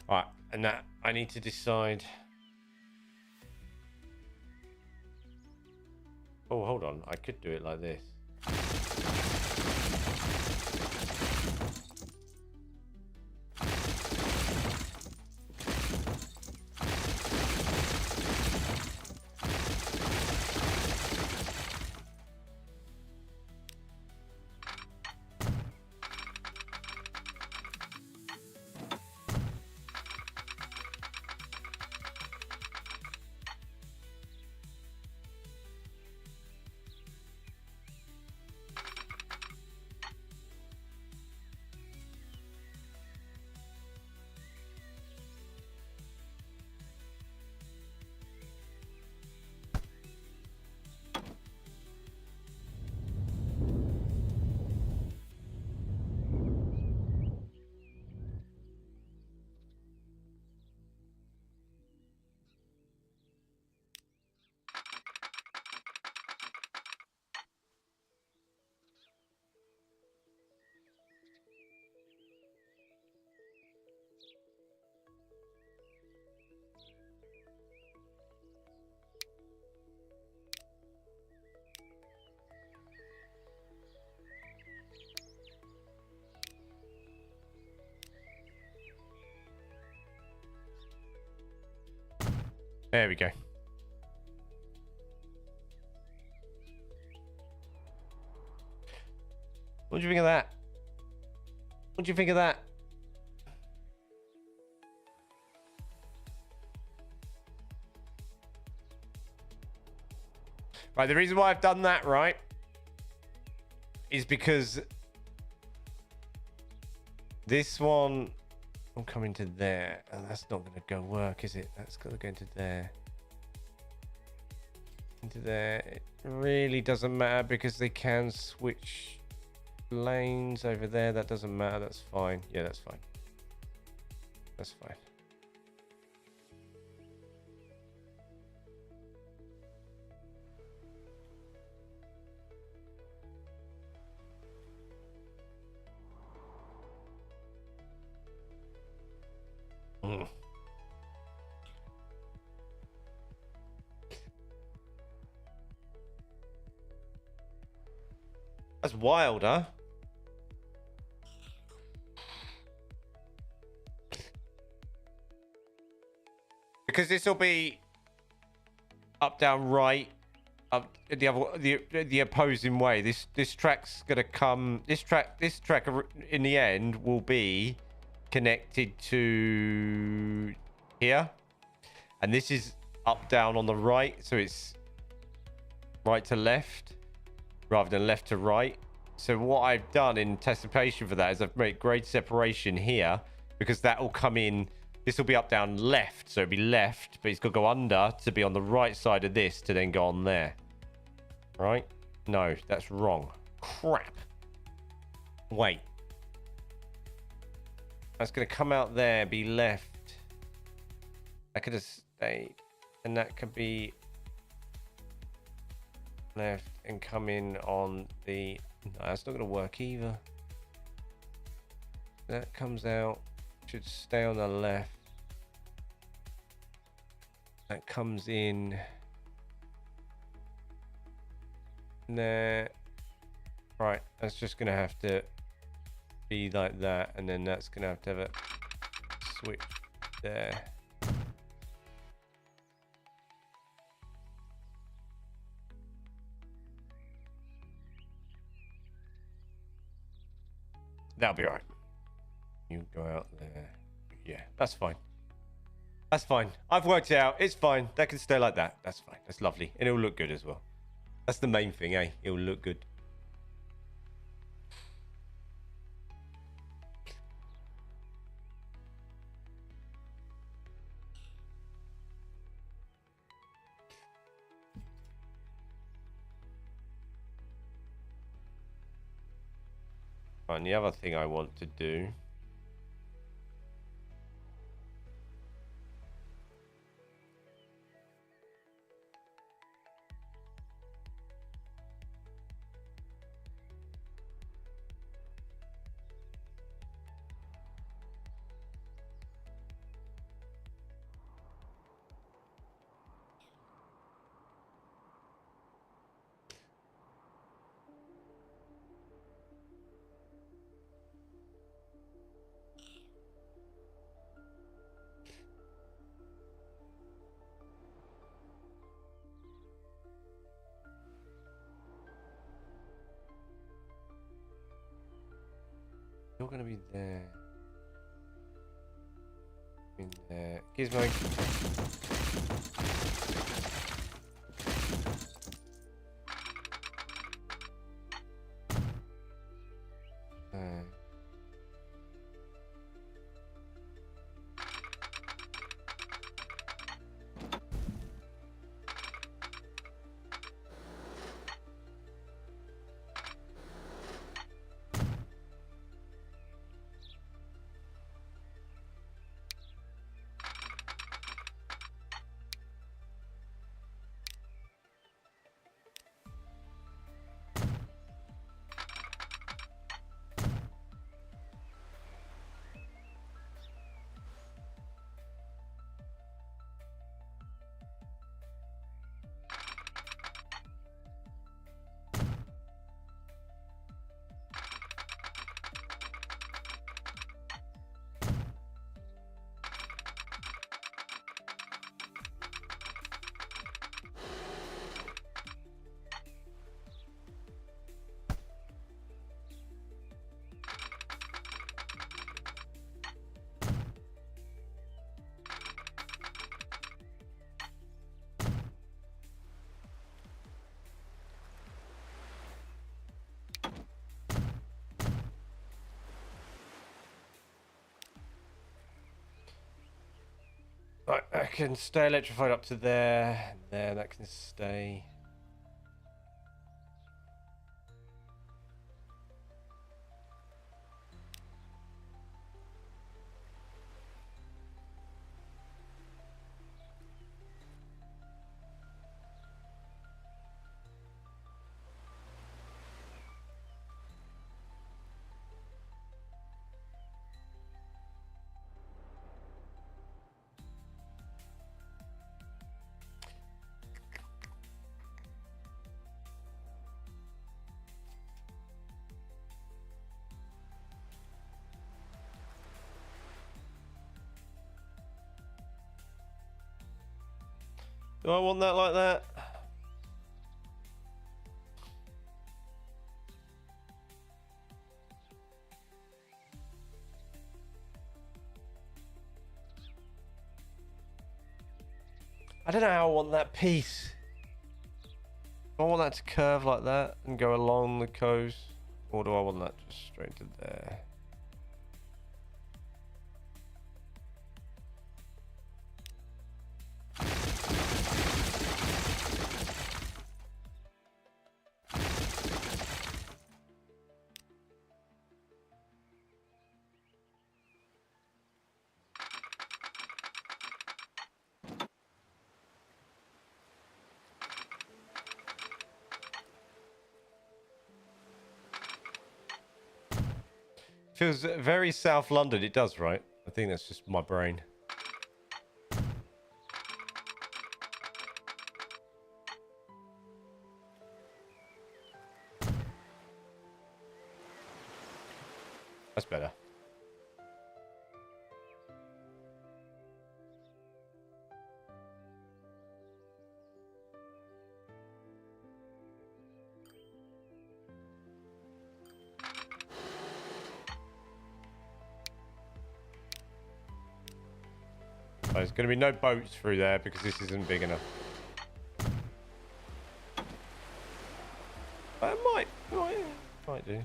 Alright, and that I need to decide. Oh, hold on. I could do it like this. There we go. What do you think of that? What do you think of that? Right, the reason why I've done that, right, is because this one, I'm coming to there, and that's not going to go work, is it? That's going to go into there. Into there. It really doesn't matter because they can switch lanes over there. That doesn't matter. That's fine. Yeah, that's fine. That's fine. Mm. That's wild, huh? Because this will be up, down, right, up the opposing way. This track's gonna come. This track in the end will be connected to here, and this is up, down on the right, so it's right to left rather than left to right. So what I've done in anticipation for that is I've made grade separation here because that will come in. This will be up, down, left. So it'll be left, but it's got to go under to be on the right side of this to then go on there. Right? No, that's wrong. Crap. Wait. That's going to come out there, be left. That could have stayed. And that could be left and come in on the... No, that's not going to work either. That comes out. Should stay on the left. That comes in there. Right, that's just gonna have to be like that, and then that's gonna have to have a switch there. That'll be all right. You go out there. Yeah, that's fine. That's fine. I've worked it out. It's fine. That can stay like that. That's fine. That's lovely. And it'll look good as well. That's the main thing, eh? It'll look good. And the other thing I want to do... You're gonna be there. In there. Gizmo. can stay electrified up to there. There, that can stay. Do I want that like that? I don't know how I want that piece. Do I want that to curve like that and go along the coast? Or do I want that just straight to there? Feels very South London. It does, right? I think that's just my brain. That's better. There's going to be no boats through there because this isn't big enough. But it might do.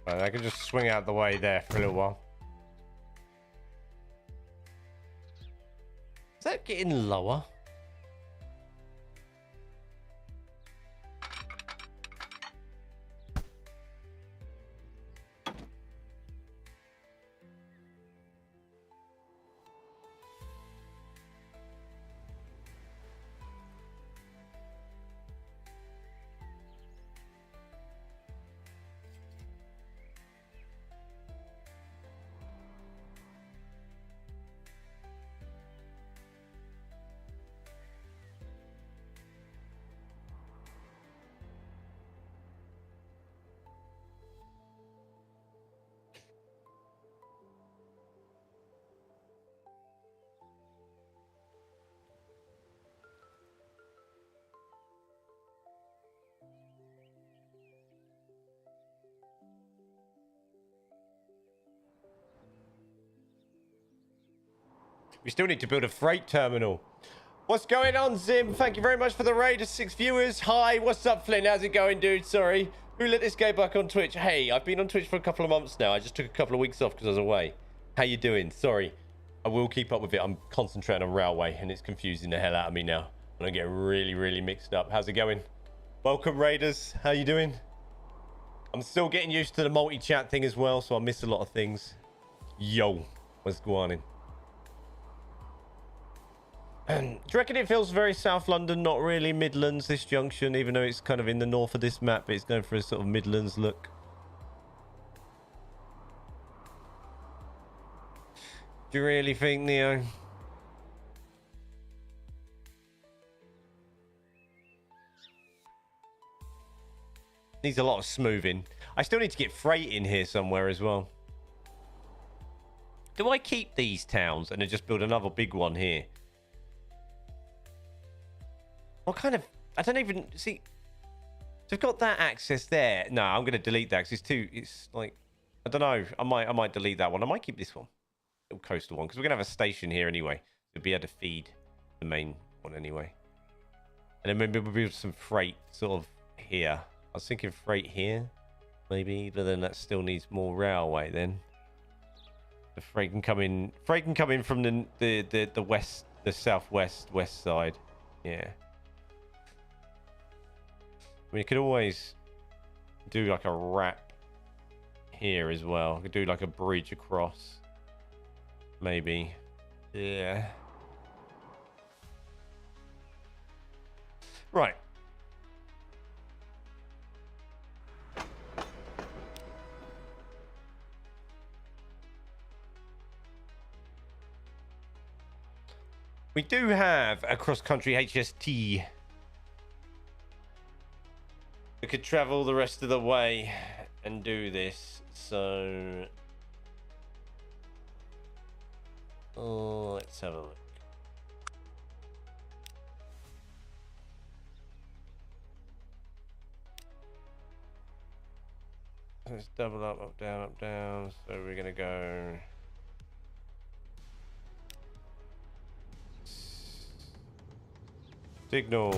Right, I can just swing out the way there for a little while. Is that getting lower? We still need to build a freight terminal. What's going on, Zim? Thank you very much for the raid of 6 viewers. Hi, what's up, Flynn? How's it going, dude? Sorry. Who let this go back on Twitch? Hey, I've been on Twitch for a couple of months now. I just took a couple of weeks off because I was away. How you doing? Sorry. I will keep up with it. I'm concentrating on Railway, and it's confusing the hell out of me now. I'm getting really, really mixed up. How's it going? Welcome, Raiders. How you doing? I'm still getting used to the multi-chat thing as well, so I miss a lot of things. Yo, what's going on? Do you reckon it feels very South London, not really Midlands, this junction, even though it's kind of in the north of this map, but it's going for a sort of Midlands look? Do you really think, Neo? Needs a lot of smoothing. I still need to get freight in here somewhere as well. Do I keep these towns and then just build another big one here? What kind of... I don't even... See... So I've got that access there. No, I'm going to delete that because it's too... It's like... I don't know. I might delete that one. I might keep this one. Little coastal one. Because we're going to have a station here anyway. To be able to feed the main one anyway. And then maybe we'll build some freight sort of here. I was thinking freight here. Maybe. But then that still needs more railway then. The freight can come in. Freight can come in from the west, the southwest west side. Yeah. I mean, you could always do like a wrap here as well. I could do like a bridge across. Maybe. Yeah. Right. We do have a cross-country HST. We could travel the rest of the way and do this. So, let's have a look. Let's double up, down. So we're gonna go. Signal.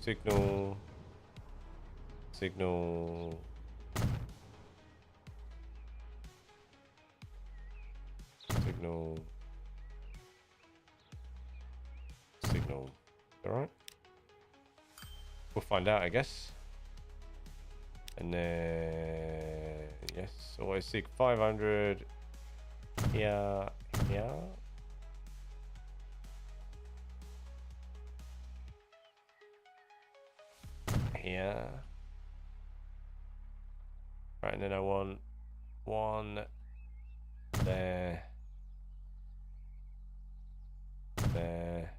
Signal. All right. We'll find out, I guess. And then yes, so I seek 500 here. Here. Right, and then I want one there. There.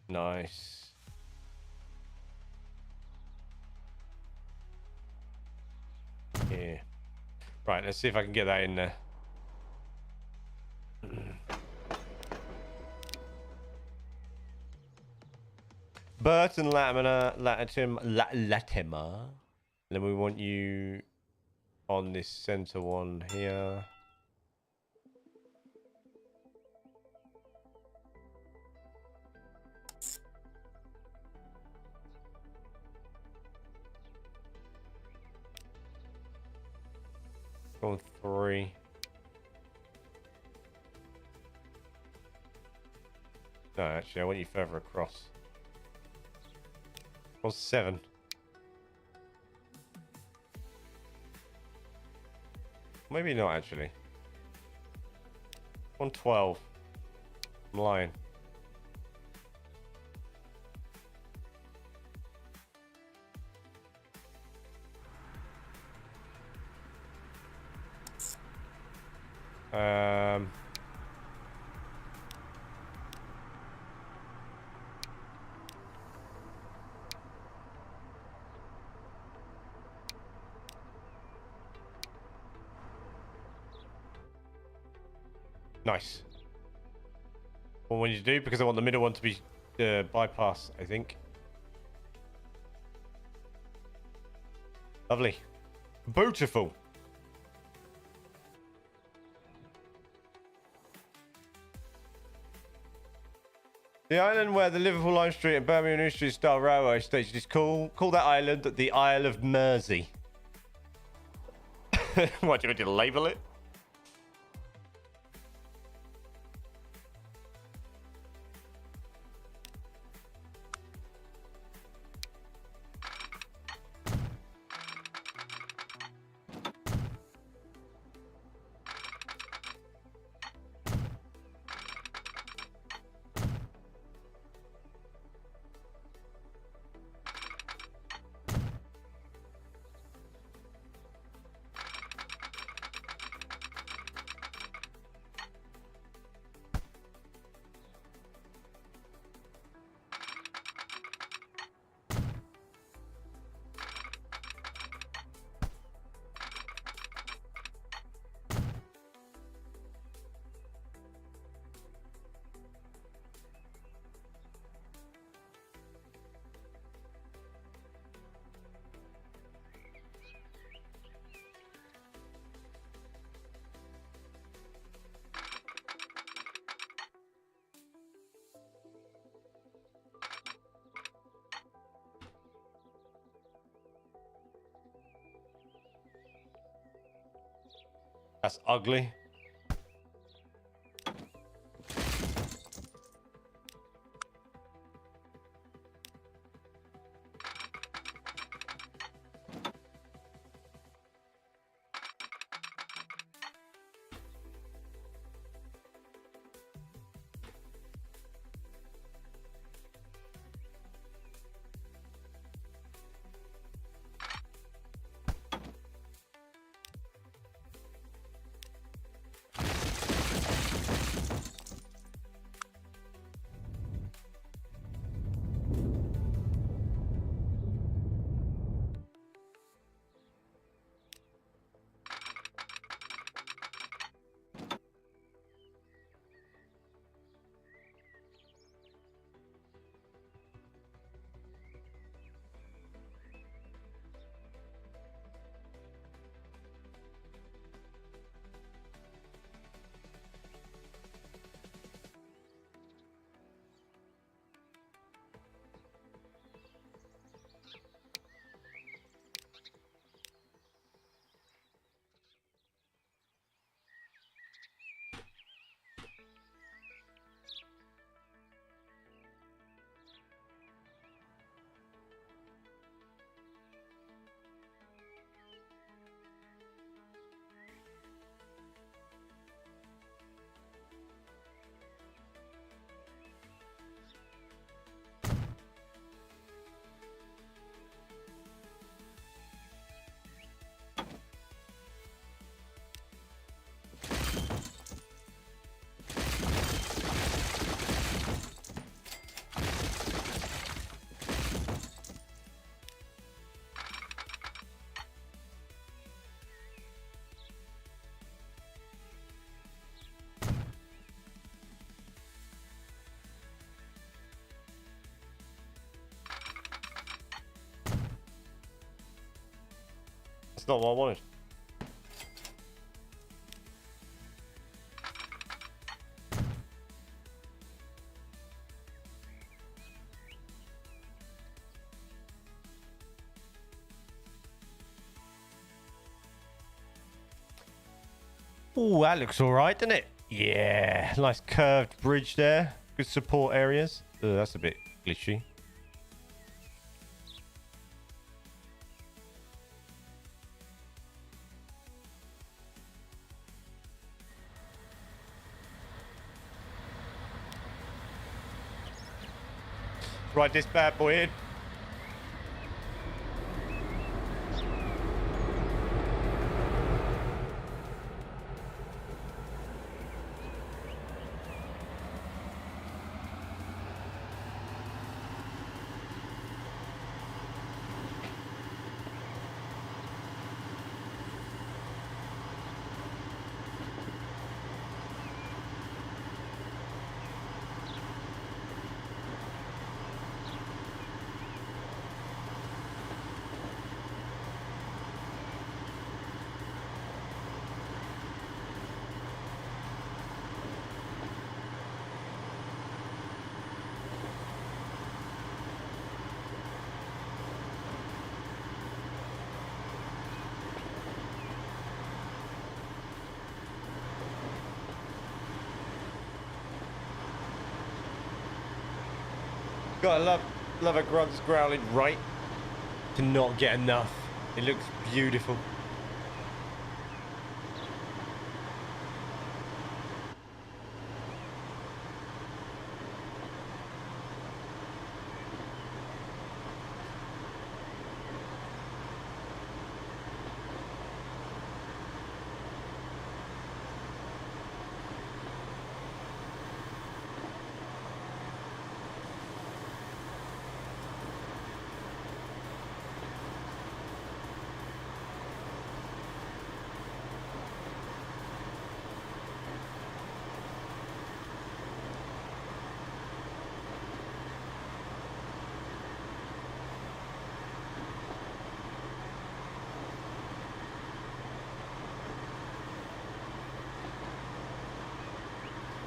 Nice. Here. Right, let's see if I can get that in there. Burton, Latimer. And then we want you on this center one here. On 3. No, actually, I want you further across. On 7. Maybe not, actually. On 12. I'm lying. Nice. What I want you to do, because I want the middle one to be bypass, I think. Lovely. Beautiful. The island where the Liverpool Lime Street and Birmingham New Street style railway station is call that island the Isle of Mersey. What, do you want to label it? That's ugly. That's not what I wanted. Oh, that looks all right, doesn't it? Yeah, nice curved bridge there. Good support areas. That's a bit glitchy. Ride this bad boy in. Gotta love a grunt's growling right. Cannot get enough. It looks beautiful.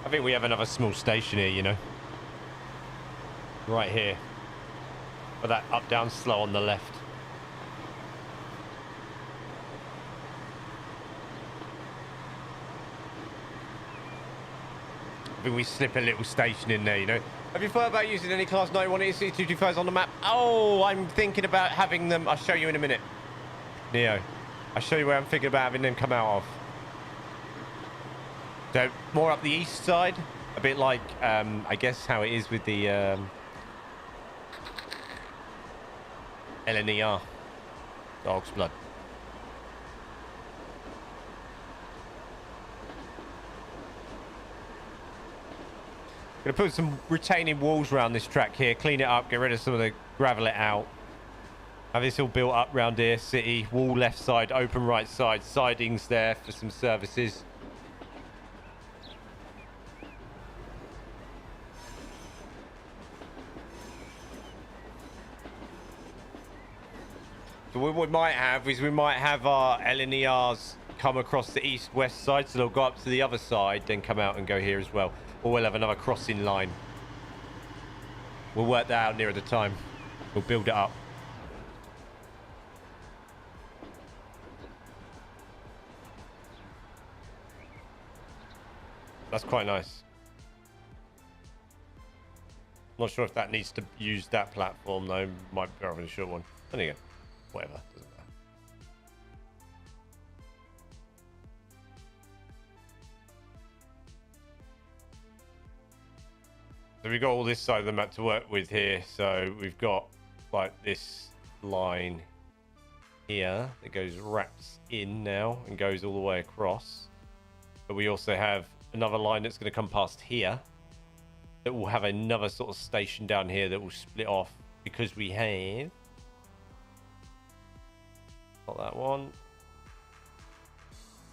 I think we have another small station here, you know. Right here. But that up, down, slow on the left. I think we slip a little station in there, you know. Have you thought about using any Class 91 EC225s on the map? Oh, I'm thinking about having them. I'll show you in a minute. Neo, I'll show you where I'm thinking about having them come out of. So, more up the east side. A bit like, I guess, how it is with the LNER. Dog's blood. Gonna put some retaining walls around this track here, clean it up, get rid of some of the gravel it out. Have this all built up around here, city, wall left side, open right side, sidings there for some services. So what we might have is we might have our LNERs come across the east-west side, so they'll go up to the other side, then come out and go here as well. Or we'll have another crossing line. We'll work that out nearer the time. We'll build it up. That's quite nice. Not sure if that needs to use that platform though. Might be rather a short one. There you go. Whatever. Doesn't matter. So we've got all this side of the map to work with here. So we've got like this line here that goes wraps in now and goes all the way across. But we also have another line that's going to come past here that will have another sort of station down here that will split off because we have not that one,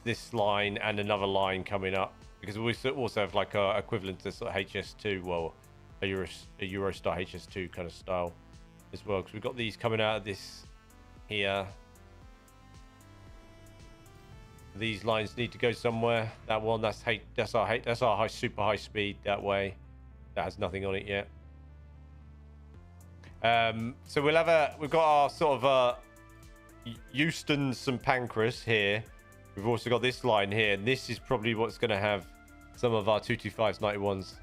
this line and another line coming up because we also have like a equivalent to sort of HS2, well, a Eurostar HS2 kind of style as well, because we've got these coming out of this here. These lines need to go somewhere. That one, that's our super high speed that way. That has nothing on it yet. So we've got our sort of Euston and Pancras here. We've also got this line here, and this is probably what's going to have some of our 225s, 91s.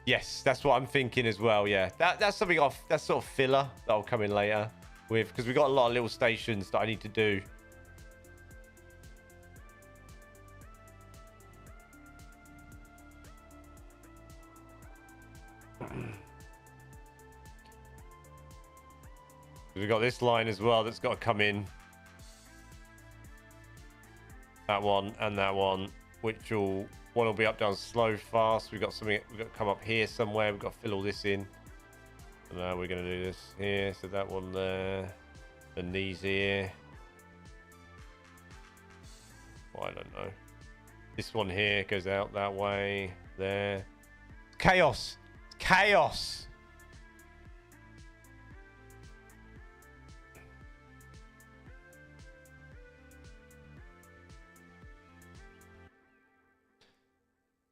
Yes, that's what I'm thinking as well. Yeah, that's something off. That's sort of filler that'll come in later with, because we've got a lot of little stations that I need to do. We've got this line as well that's got to come in. That one and that one, which one will be up, down, slow, fast. We've got something, we've got to come up here somewhere. We've got to fill all this in. And now we're going to do this here. So that one there, and these here. Well, I don't know. This one here goes out that way, there. Chaos. Chaos.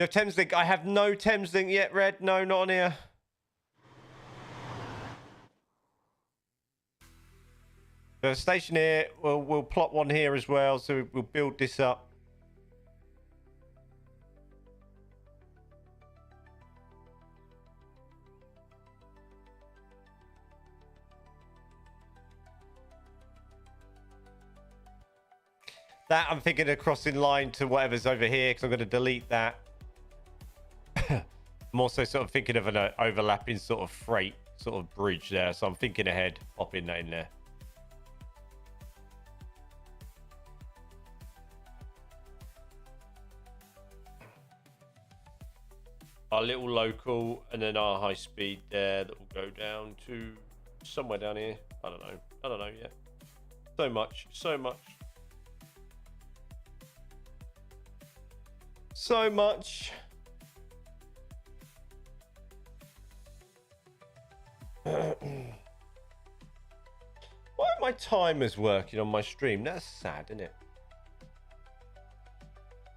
No Thameslink. I have no Thameslink yet, Red. No, not on here. There's a station here. We'll plot one here as well. So we'll build this up. That I'm thinking of crossing line to whatever's over here, because I'm going to delete that. I'm also sort of thinking of an overlapping sort of freight sort of bridge there. So I'm thinking ahead, popping that in there. Our little local and then our high speed there that will go down to somewhere down here. I don't know yet. So much. So much. Why aren't my timers working on my stream? That's sad, isn't it?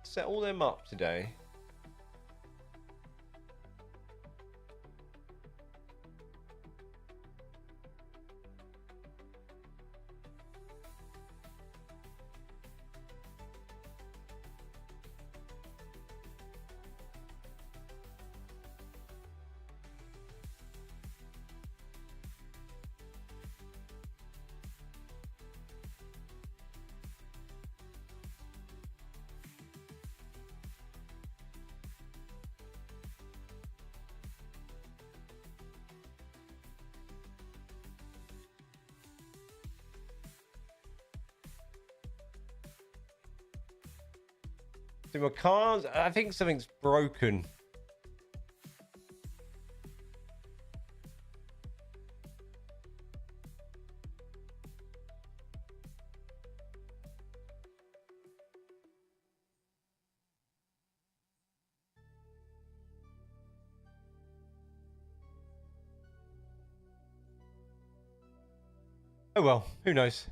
Set all them up today. See my cars. I think something's broken. Oh well, who knows?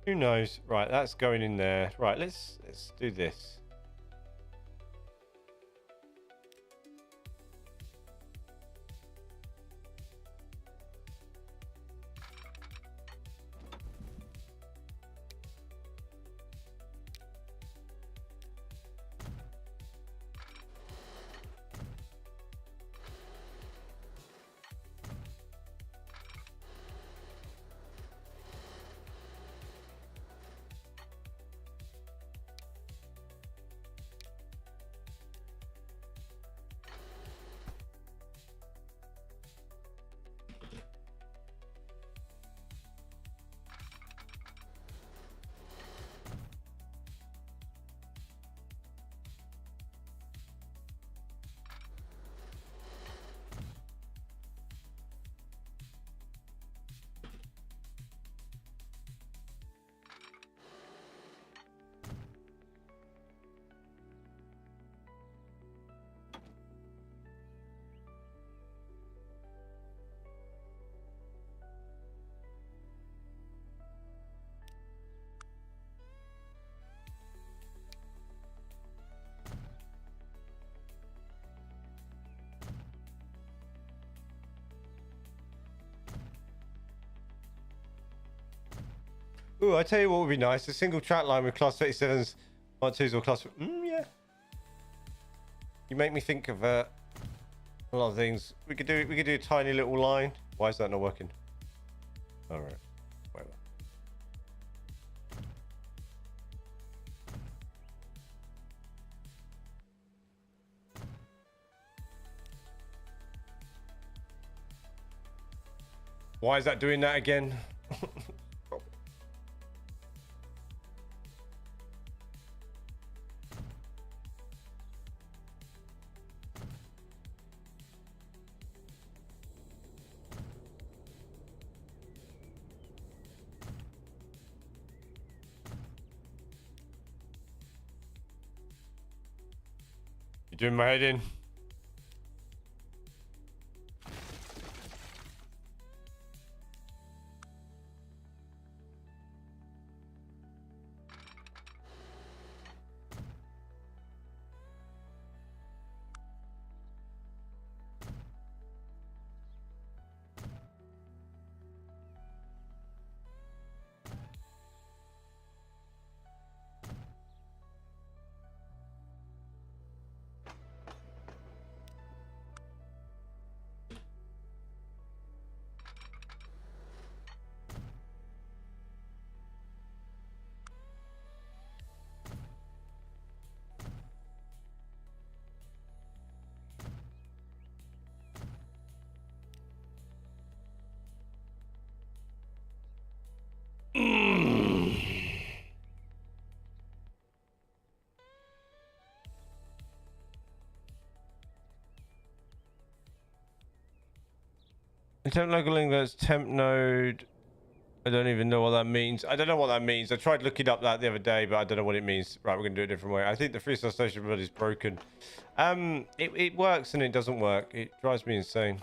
Who knows? Right, that's going in there. Right, let's do this. Ooh, I tell you what would be nice: a single track line with class 37s, Mark 2s, or class. Yeah. You make me think of a lot of things. We could do a tiny little line. Why is that not working? All right. Whatever. Why is that doing that again? You're doing my head in. Temp local link, that's temp node. I don't even know what that means. I don't know what that means. I tried looking up that the other day, but I don't know what it means. Right, we're gonna do it a different way. I think the freestyle station mode is broken. It works and it doesn't work. It drives me insane.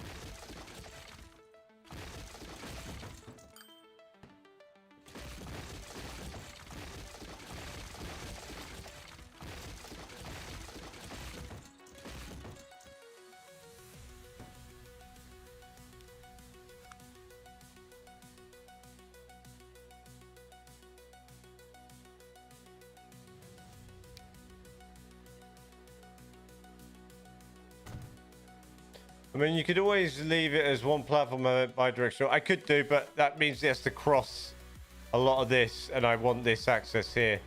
I mean, you could always leave it as one platform bi-directional. I could do, but that means it has to cross a lot of this, and I want this access here.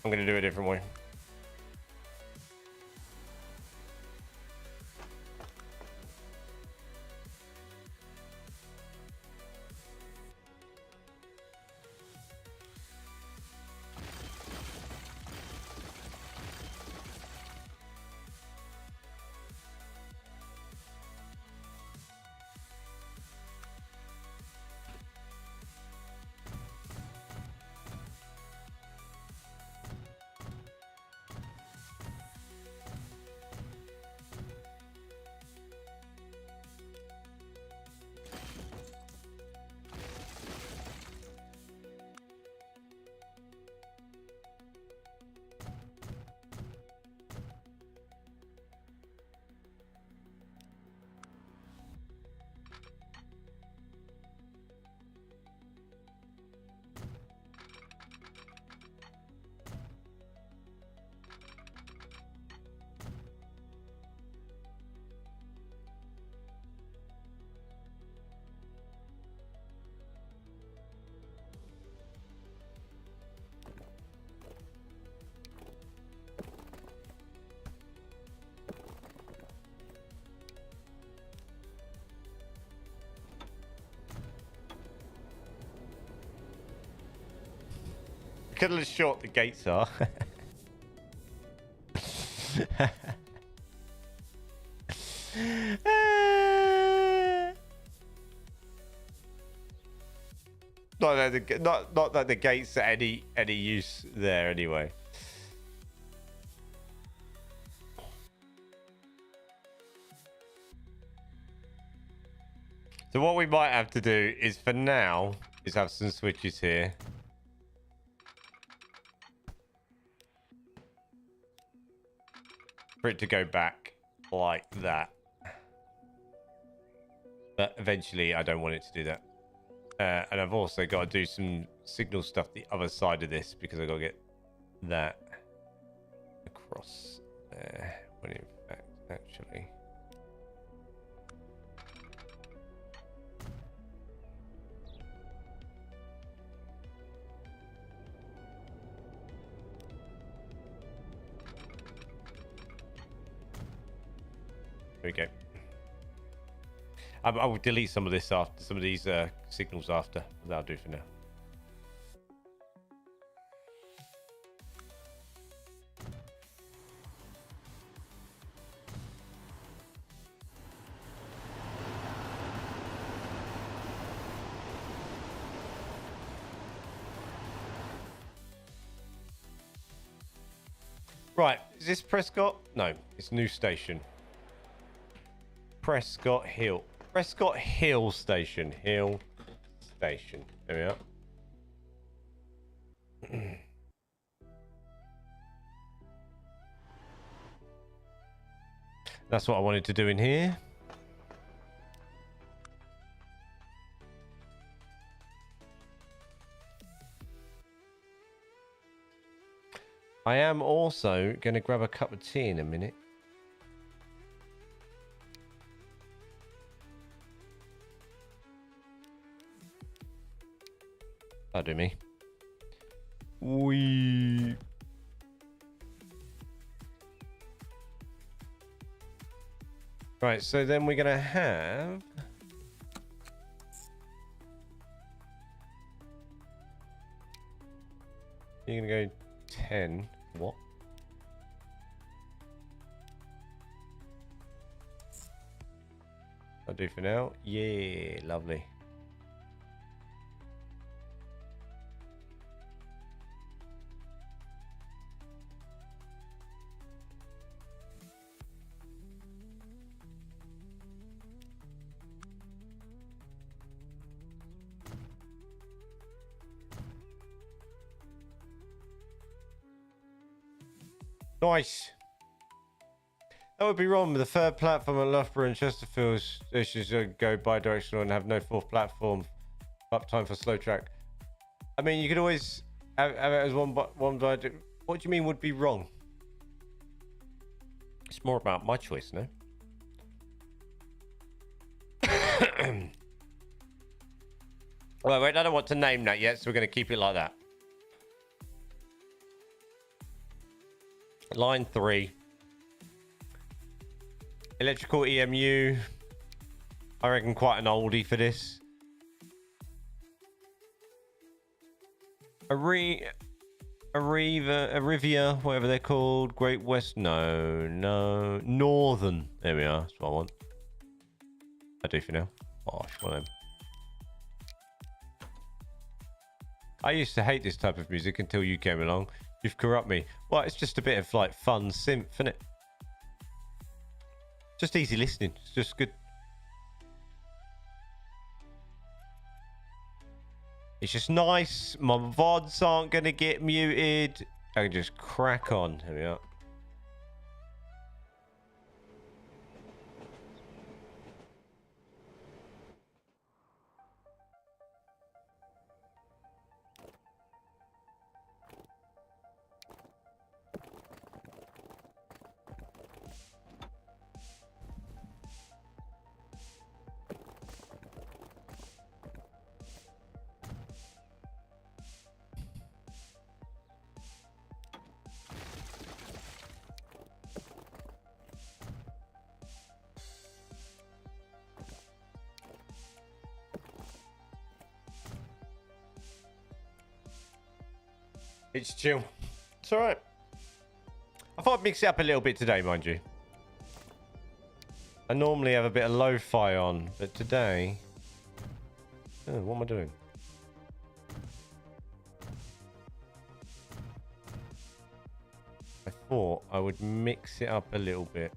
I'm going to do it a different way. Look at how short the gates are. Not that the gates are any use there anyway. So what we might have to do is, for now, is have some switches here. For it to go back like that. But eventually I don't want it to do that. And I've also got to do some signal stuff the other side of this, because I've got to get that across there. When in fact, actually... There we go. I will delete some of this after, some of these signals after. That'll do for now. Right, is this Prescott? No, it's New Station. Prescott Hill. Prescott Hill Station. Hill Station. There we are. That's what I wanted to do in here. I am also going to grab a cup of tea in a minute. That'll do me. Wee. Right, so then we're going to have... You're going to go 10. What? I'll do for now. Yeah, lovely. Nice. That would be wrong. The third platform at Loughborough and Chesterfield stations go bi-directional and have no fourth platform uptime for slow track. I mean, you could always have it as one by. What do you mean would be wrong? It's more about my choice, no? Well, wait, I don't want to name that yet, so we're going to keep it like that. Line 3. Electrical EMU. I reckon quite an oldie for this. Arivia, whatever they're called. Great West. No. Northern. There we are. That's what I want. I do for now. Oh, one of them. I used to hate this type of music until you came along. You've corrupted me. Well, it's just a bit of like fun synth, isn't it? Just easy listening. It's just good. It's just nice. My VODs aren't going to get muted. I can just crack on. Here we are. It's chill. It's all right. I thought I'd mix it up a little bit today, mind you. I normally have a bit of lo-fi on, but today... Oh, what am I doing? I thought I would mix it up a little bit.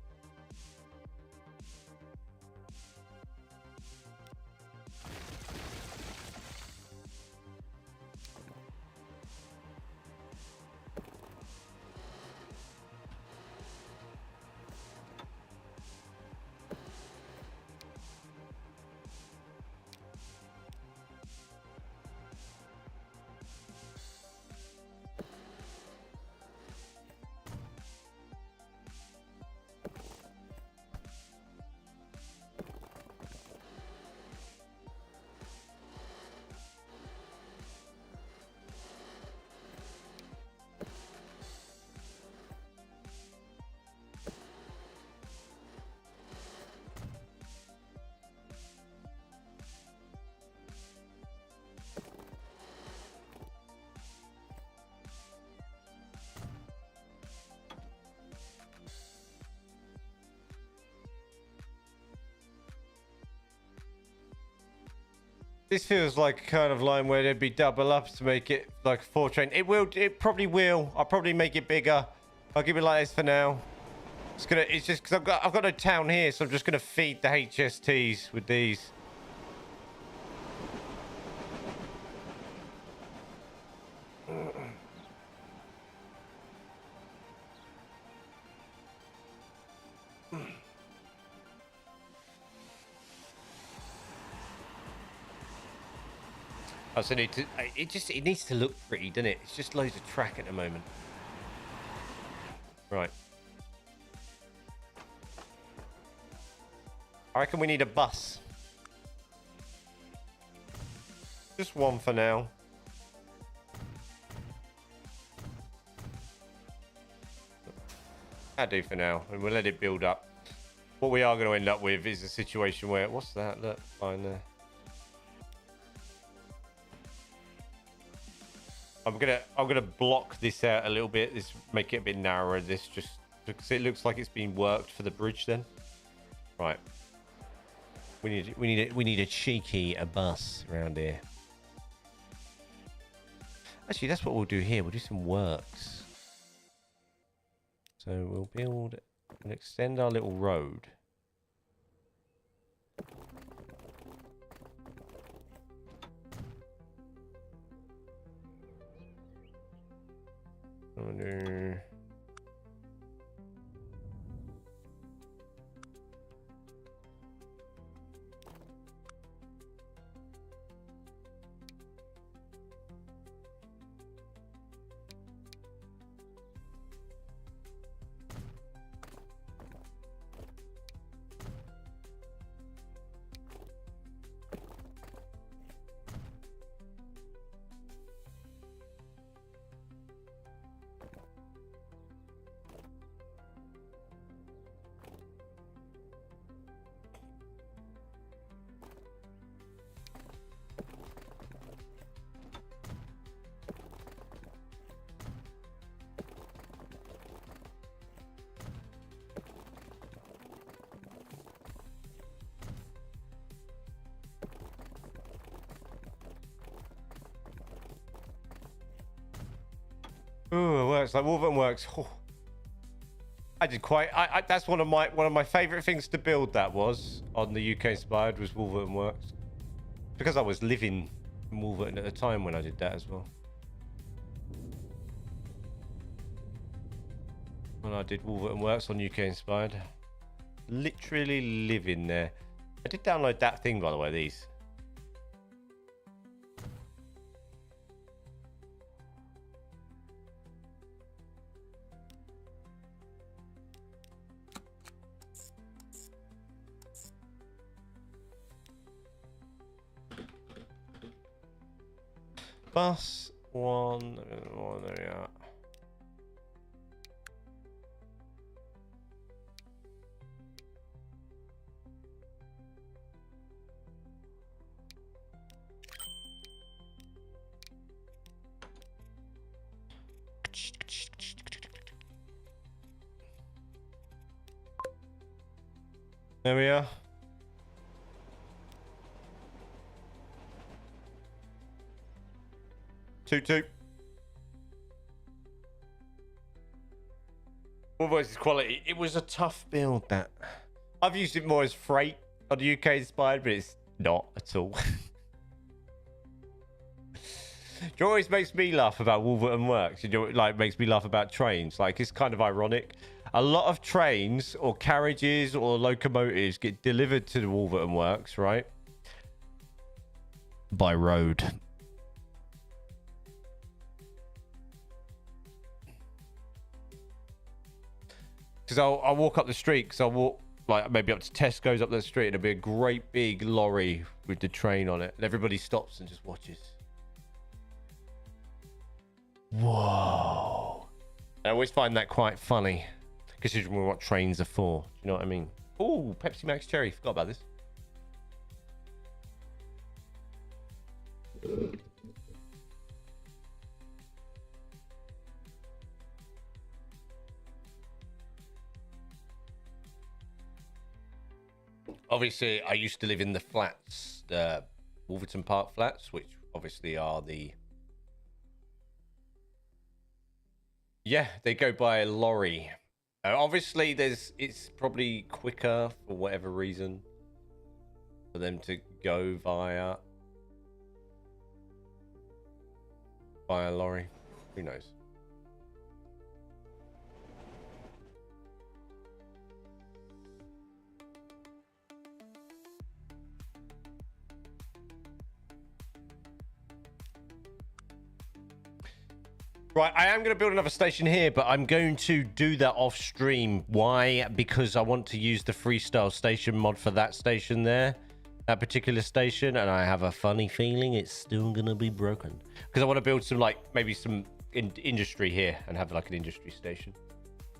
This feels like a kind of line where there'd be double ups to make it like a 4 train. It probably will. I'll probably make it bigger. I'll give it like this for now. It's just because I've got no town here, so I'm just gonna feed the HSTs with these. I also need to. It needs to look pretty, doesn't it? It's just loads of track at the moment. Right. I reckon we need a bus. Just one for now. I do for now, and we'll let it build up. What we are going to end up with is a situation where what's that? Look, line there. I'm gonna block this out a little bit. This make it a bit narrower. This just because it looks like it's been worked for the bridge. Then, right. We need a cheeky bus around here. Actually, that's what we'll do here. We'll do some works. So we'll build and extend our little road. I'm gonna do... Oh, it works like Wolverton Works. Oh, I did quite. That's one of my favorite things to build. That was on the UK Inspired was Wolverton Works because I was living in Wolverton at the time when I did that as well. When I did Wolverton Works on UK Inspired, literally living there. I did download that thing, by the way. These. Bus one. Oh, there we are. There we are. Toot. What was its quality? It was a tough build, that. I've used it more as freight on the UK Inspired, but it's not at all. It always makes me laugh about Wolverton Works. You know, like makes me laugh about trains. Like it's kind of ironic. A lot of trains or carriages or locomotives get delivered to the Wolverton Works, right? By road. Because I'll walk up the street, because I'll walk like maybe up to Tesco's up the street, and there'll be a great big lorry with the train on it, and everybody stops and just watches. Whoa. I always find that quite funny, considering what trains are for. Do you know what I mean? Oh, Pepsi Max Cherry. Forgot about this. Obviously, I used to live in the flats, the Wolverton Park flats, which obviously are the... Yeah, they go by a lorry. Obviously, it's probably quicker for whatever reason for them to go via lorry. Who knows? Right, I am going to build another station here, but I'm going to do that off stream. Why? Because I want to use the freestyle station mod for that station there, that particular station, and I have a funny feeling it's still going to be broken. Because I want to build some, like, maybe some industry here and have, like, an industry station.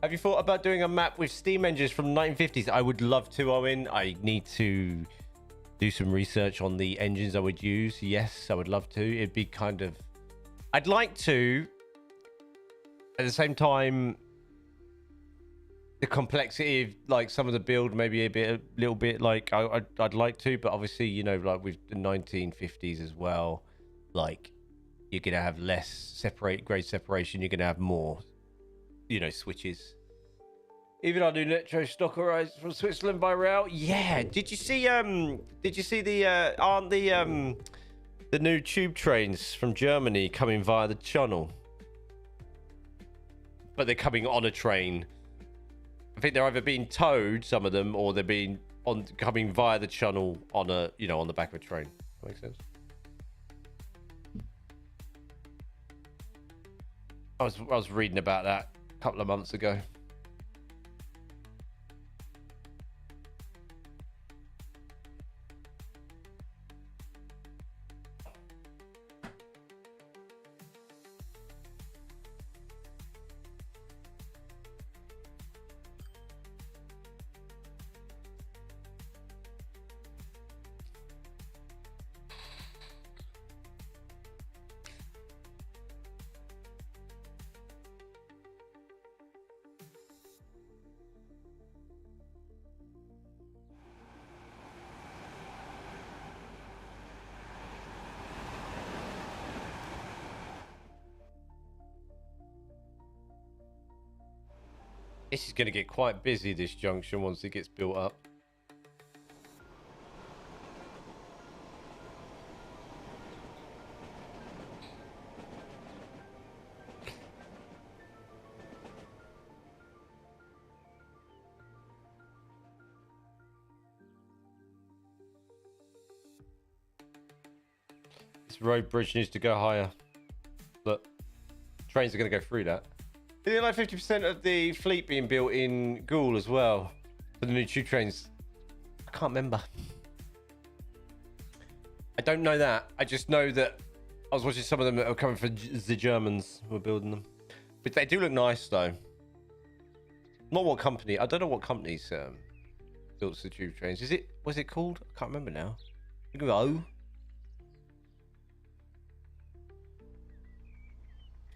Have you thought about doing a map with steam engines from 1950s? I would love to, Owen. I need to do some research on the engines I would use. Yes, I would love to. It'd be kind of... I'd like to... At the same time, the complexity of like some of the build maybe a little bit like I'd like to, but obviously, you know, like with the 1950s as well, like you're gonna have less grade separation, you're gonna have more, you know, switches. Even our new Netro stock arrives from Switzerland by rail. Yeah, did you see the aren't the new tube trains from Germany coming via the channel? But they're coming on a train. I think they're either being towed, some of them, or they're being coming via the channel on a, you know, on the back of a train. That makes sense. I was reading about that a couple of months ago. This is going to get quite busy, this junction, once it gets built up. This road bridge needs to go higher. Look, trains are going to go through that. Is it like 50% of the fleet being built in Gaul as well for the new tube trains? I can't remember. I don't know that. I just know that I was watching some of them that were coming from the Germans who were building them. But they do look nice though. Not what company. I don't know what companies built the tube trains. Is it? What's it called? I can't remember now. I think of O.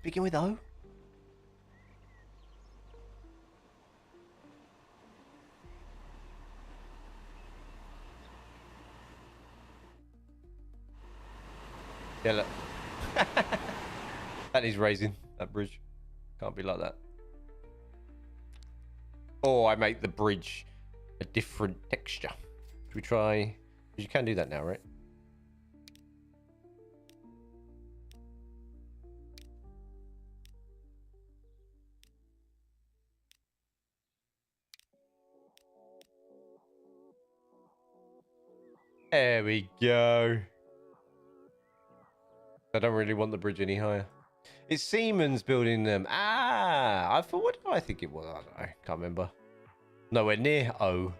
Begin with O. Yeah, look. That needs raising, that bridge. Can't be like that. Or I make the bridge a different texture. Should we try? You can do that now, right? There we go. I don't really want the bridge any higher. It's Siemens building them. Ah, I thought, what did I think it was? I don't know. Can't remember. Nowhere near O.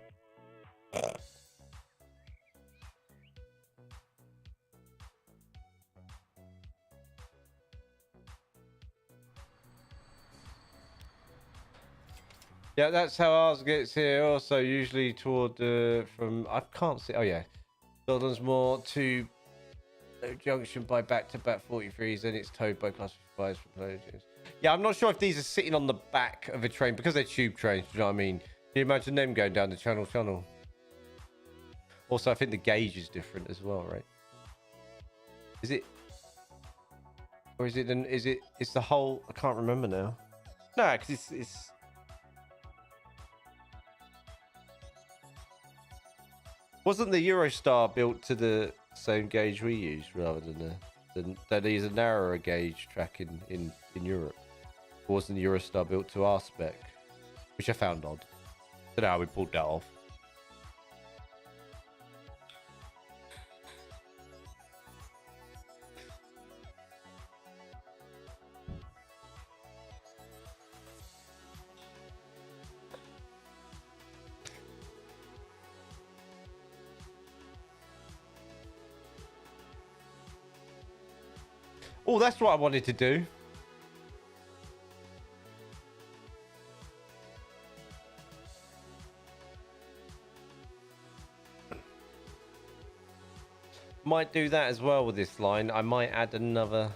Yeah, that's how ours gets here. Also, usually toward from I can't see. Oh yeah, Jordan's more to junction by back-to-back 43s, then it's towed by class 55s for pledges. Yeah, I'm not sure if these are sitting on the back of a train because they're tube trains. Do you know what I mean? Can you imagine them going down the channel? Also, I think the gauge is different as well, right? Is it? Or is it? It's the whole? I can't remember now. No, because it's. Wasn't the Eurostar built to the same gauge we use rather than that is a narrower gauge track in Europe? Or wasn't the Eurostar built to our spec? Which I found odd. Don't know how we pulled that off. Oh, that's what I wanted to do. Might do that as well with this line. I might add another.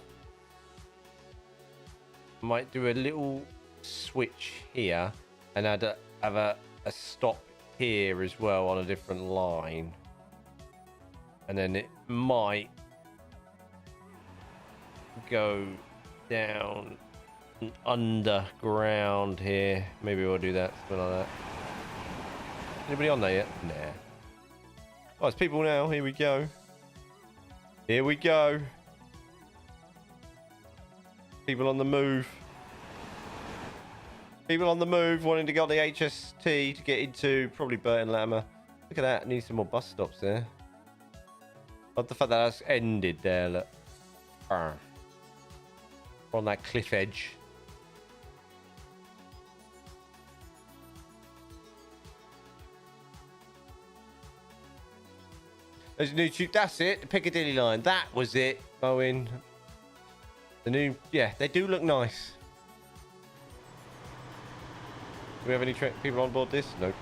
Might do a little switch here and have a stop here as well on a different line. And then it might go down underground here. Maybe we'll do that, something like that. Anybody on there yet? Nah. Oh, it's people now. Here we go. Here we go. People on the move. People on the move wanting to get on the HST to get into probably Burton Latimer. Look at that. Need some more bus stops there. Love the fact that that's ended there. Look. On that cliff edge. There's a new tube. That's it. The Piccadilly line. That was it. Bowen. The new. Yeah, they do look nice. Do we have any people on board this? Nope.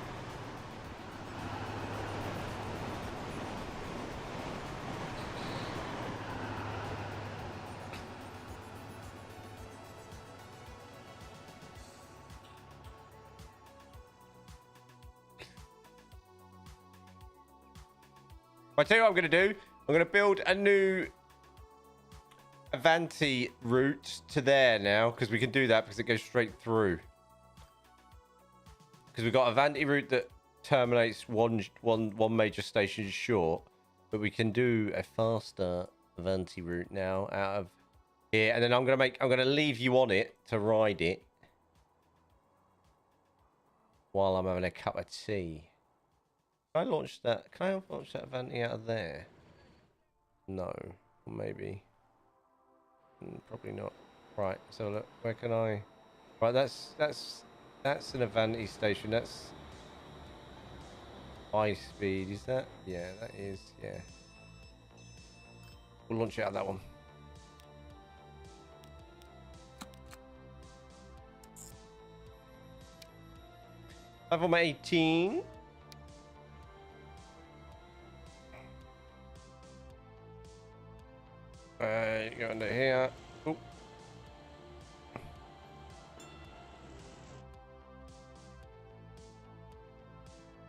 I'll tell you what I'm going to do. I'm going to build a new Avanti route to there now, because we can do that because it goes straight through. because we've got a Vanti route that terminates one major station short, but we can do a faster Vanti route now out of here, and then I'm gonna leave you on it to ride it while I'm having a cup of tea. Can I launch that? Can I launch that Vanti out of there? No, maybe. Probably not. Right. So look, where can I? Right, that's an Avanti station. That's high speed. Is that? Yeah, that is. Yeah. We'll launch it out that one. Level 18. Go under here. Oop.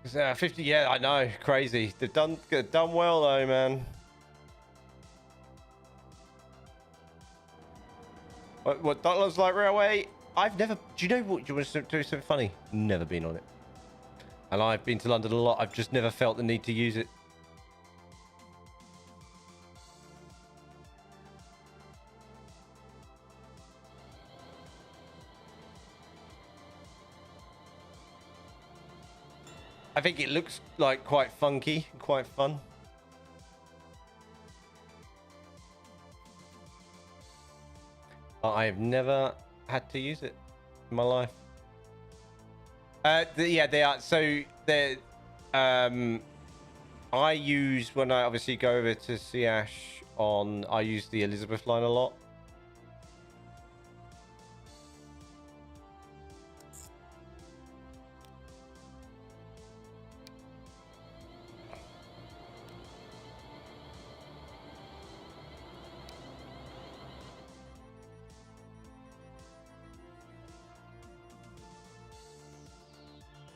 50. Yeah, I know. Crazy. They've done well though, man. What Docklands Light Railway? I've never. Do you know what? Do you want to do something funny? Never been on it. And I've been to London a lot. I've just never felt the need to use it. I think it looks like quite funky, quite fun. I have never had to use it in my life. Yeah, they are. So they're. I use when I obviously go over to Siash on. I use the Elizabeth line a lot.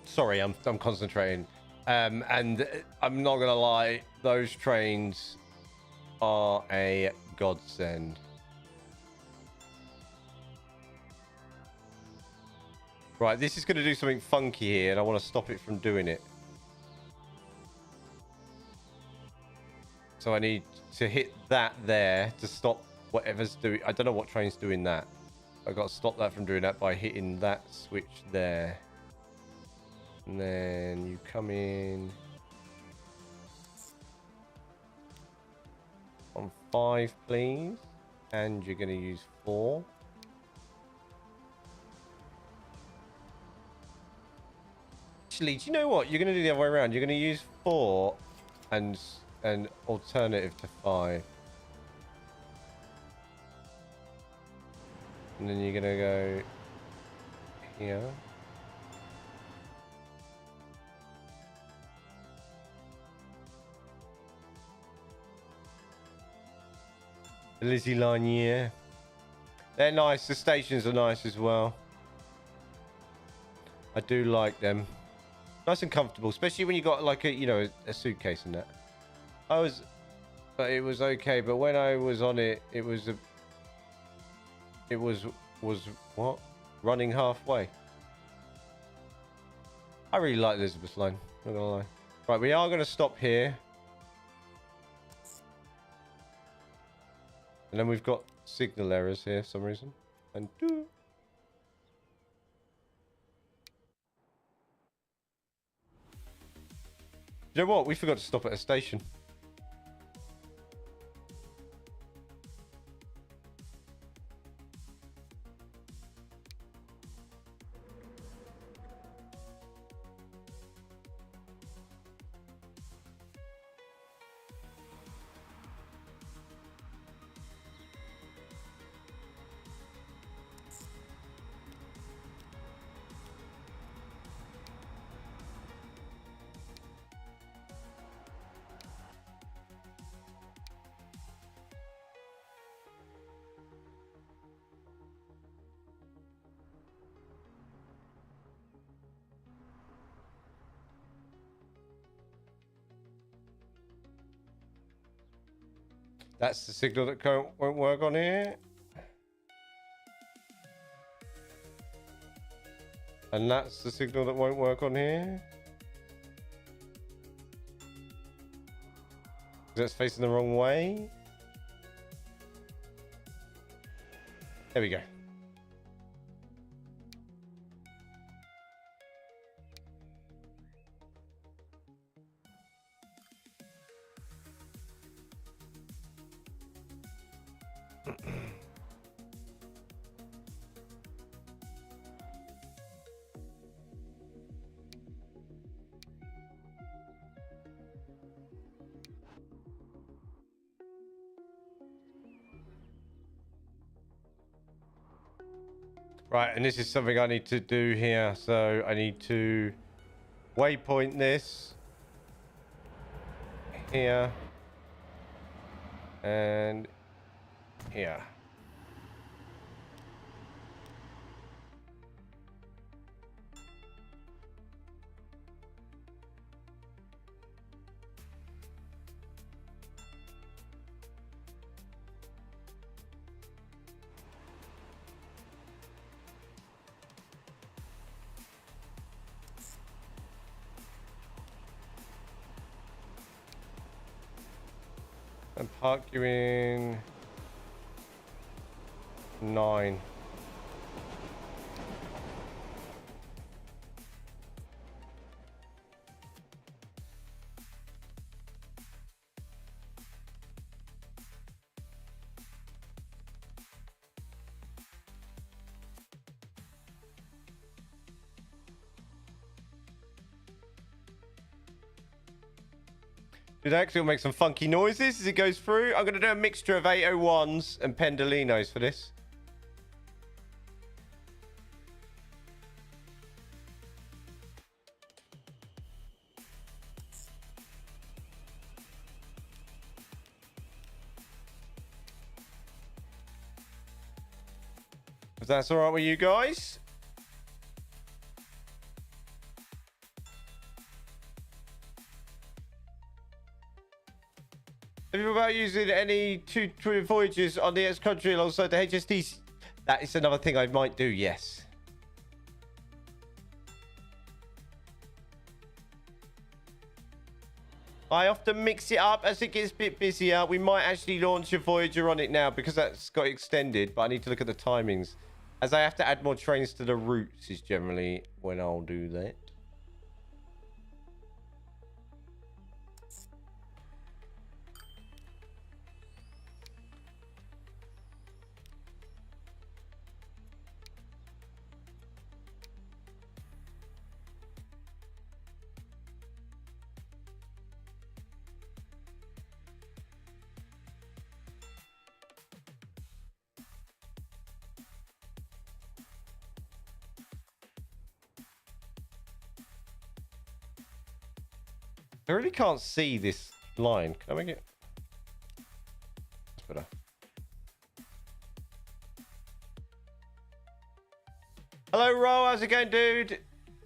Sorry, I'm concentrating. And I'm not gonna lie, those trains are a godsend. Right, this is gonna do something funky here, and I want to stop it from doing it. So I need to hit that there to stop whatever's doing. I don't know what train's doing that. I've got to stop that from doing that by hitting that switch there. And then you come in on 5, please. And you're going to use 4. Actually, do you know what? You're going to do the other way around. You're going to use 4 and an alternative to 5. And then you're going to go here. The Lizzie line, yeah. They're nice. The stations are nice as well. I do like them. Nice and comfortable, especially when you got like a, you know, a suitcase and that. But it was okay. But when I was on it, it was what? Running halfway. I really like Elizabeth line. Not gonna lie. Right, we are gonna stop here. And then we've got signal errors here for some reason. And you know what? We forgot to stop at a station. That's the signal that won't work on here. And that's the signal that won't work on here. That's facing the wrong way. There we go. Right, and this is something I need to do here. So I need to waypoint this here and here. And park you in 9. It actually will make some funky noises as it goes through. I'm going to do a mixture of 801s and Pendolinos for this. If that's all right with you guys. Have you about using any two twin voyages on the X country alongside the HSTs? That is another thing I might do, yes. I often mix it up as it gets a bit busier. We might actually launch a Voyager on it now because that's got extended, but I need to look at the timings. As I have to add more trains to the routes is generally when I'll do that. I really can't see this line. Can I make it? That's better. Hello, Ro. How's it going, dude?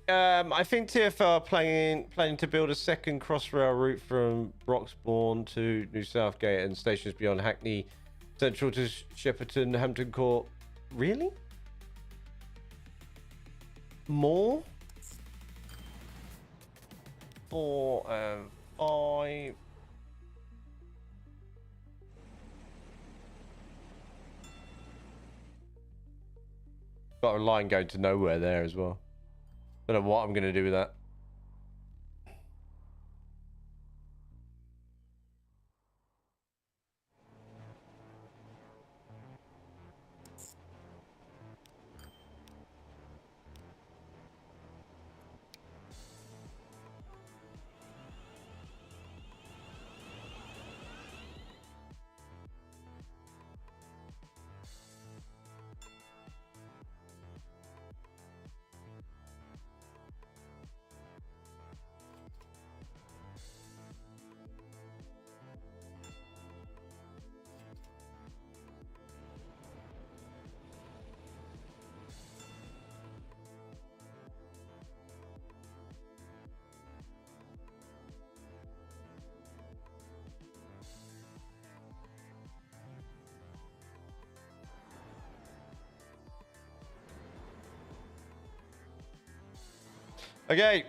I think TFL are planning to build a second Crossrail route from Broxbourne to New Southgate and stations beyond Hackney Central to Shepperton, Hampton Court. Really? More? 4 and 5. Got a line going to nowhere there as well. Don't know what I'm going to do with that. Okay.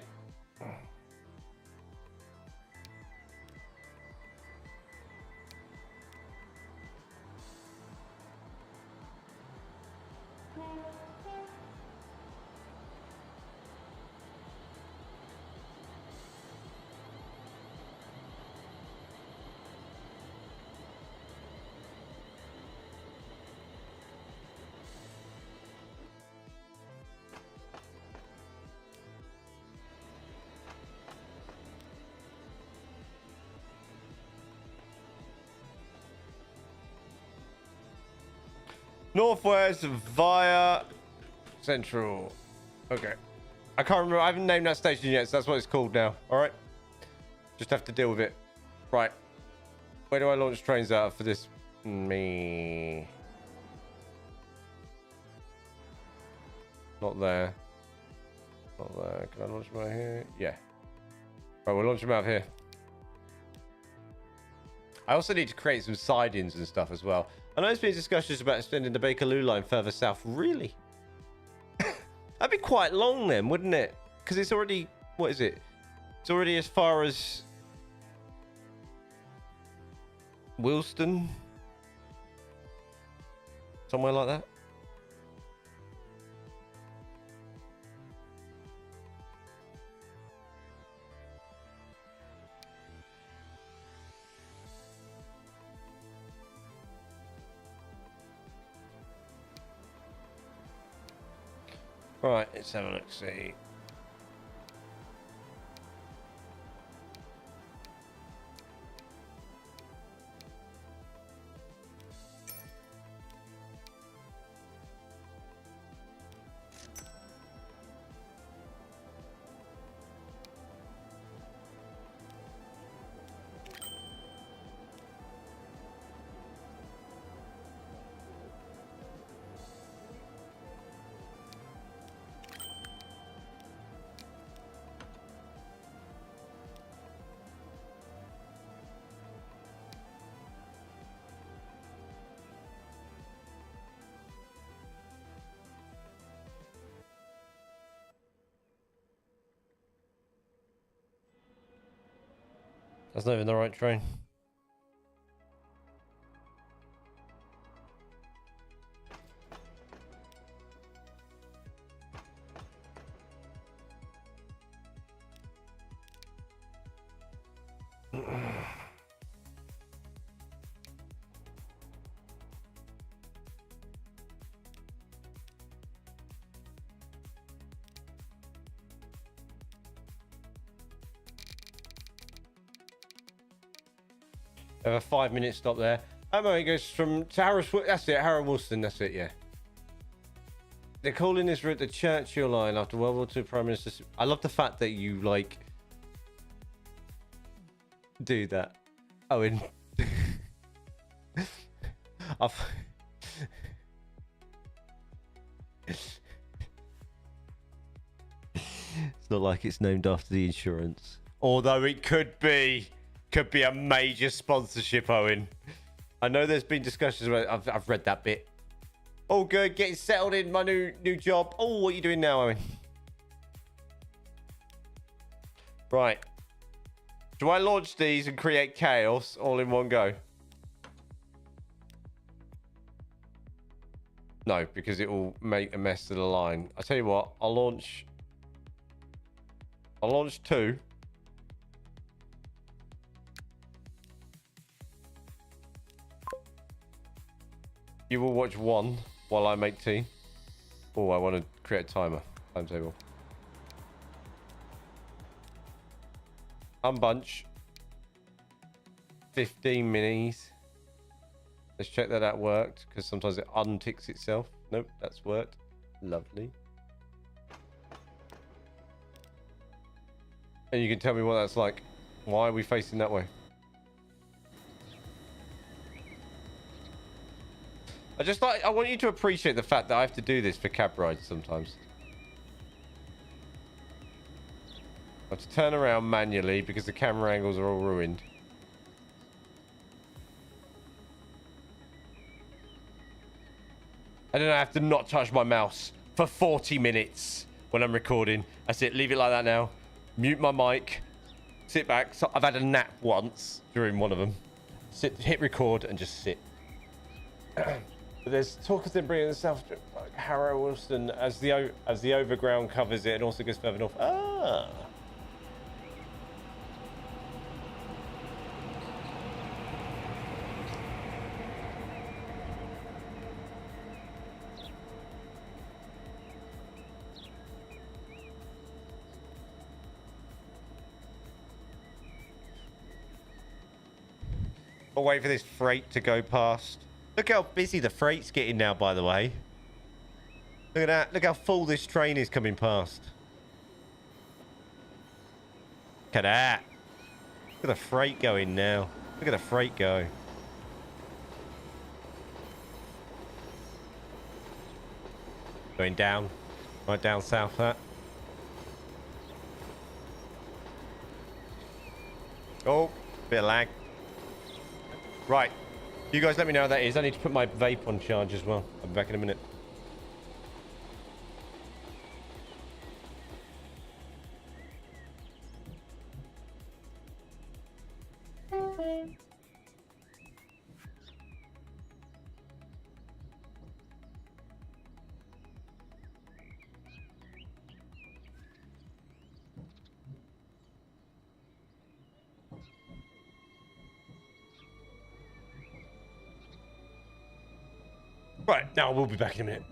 Northwest via Central. Okay. I can't remember. I haven't named that station yet, so that's what it's called now. All right. Just have to deal with it. Right. Where do I launch trains out of for this? Me. Not there. Not there. Can I launch them out here? Yeah. Right, we'll launch them out of here. I also need to create some sidings and stuff as well. I know there's been discussions about extending the Bakerloo line further south. Really? That'd be quite long then, wouldn't it? Because it's already... What is it? It's already as far as... Euston? Somewhere like that? Right, let's have a look, see. That's not even the right train. Have a 5-minute stop there. It goes from to Harrow. That's it, Harrow Euston. That's it, yeah. They're calling this route the Churchill line after World War II Prime Minister. I love the fact that you like do that. Oh, in it's not like it's named after the insurance, although it could be. Could be a major sponsorship, Owen. I know there's been discussions about. I've read that bit. Oh, good, getting settled in my new job. Oh, what are you doing now, Owen? Right. Do I launch these and create chaos all in one go? No, because it will make a mess of the line. I tell you what, I'll launch 2. You will watch 1 while I make tea. Oh, I want to create a timetable. Unbunch. 15 minis. Let's check that worked, because sometimes it unticks itself. Nope, that's worked. Lovely. And you can tell me what that's like. Why are we facing that way? I want you to appreciate the fact that I have to do this for cab rides sometimes. I have to turn around manually because the camera angles are all ruined. And then I have to not touch my mouse for 40 minutes when I'm recording. That's it. Leave it like that now. Mute my mic. Sit back. So I've had a nap once during one of them. Hit record and just sit. But there's talk of them bringing the South Harrow Euston as the overground covers it and also goes further north. Ah. I'll wait for this freight to go past. Look how busy the freight's getting now, by the way. Look at that. Look how full this train is coming past. Look at that. Look at the freight going now. Look at the freight go. Going down. Right down south that. Oh, bit of lag. Right. You guys let me know how that is. I need to put my vape on charge as well. I'll be back in a minute. Right, now we'll be back in a minute.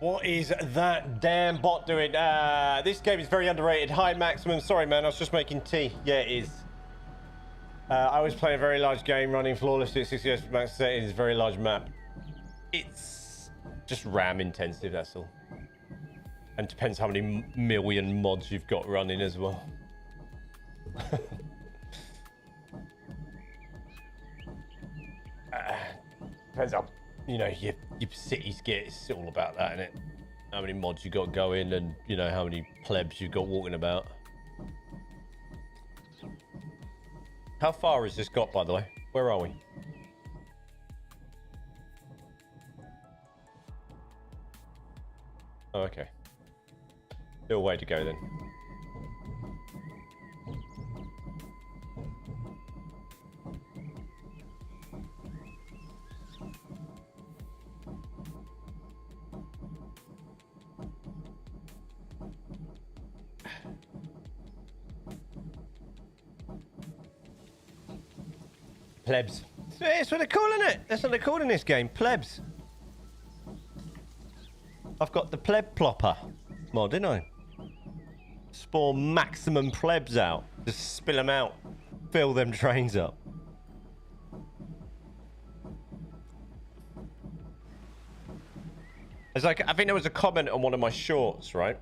What is that damn bot doing? This game is very underrated. Hi, Maximum. Sorry, man. I was just making tea. Yeah, it is. I was playing a very large game, running flawlessly at 60 FPS max settings, very large map. It's just RAM intensive, that's all. And depends how many million mods you've got running as well. Depends how, you know, your cities get. It's all about that, isn't it? How many mods you got going, and you know how many plebs you got walking about. How far has this got, by the way? Where are we? Oh, okay. Still a way to go then. Plebs. That's what they're calling it. That's what they're calling this game. Plebs. I've got the pleb plopper mod, didn't I? Spawn maximum plebs out. Just spill them out. Fill them trains up. It's like, I think there was a comment on one of my shorts, right?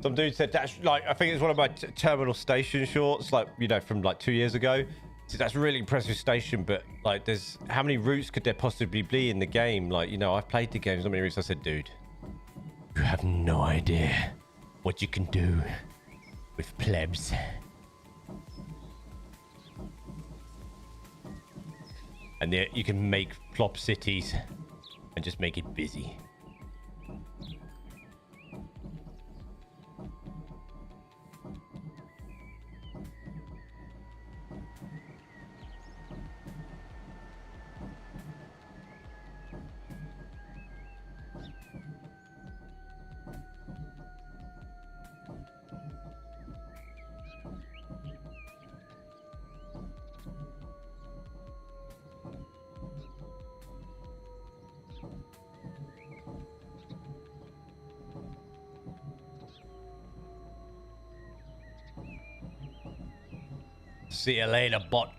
Some dude said that's like, I think it's one of my terminal station shorts, like, you know, from like 2 years ago. So that's a really impressive station, but like, there's how many routes could there possibly be in the game? Like, you know, I've played the game so many routes. I said, dude, you have no idea what you can do with plebs. And there you can make plop cities and just make it busy. See you later, bot.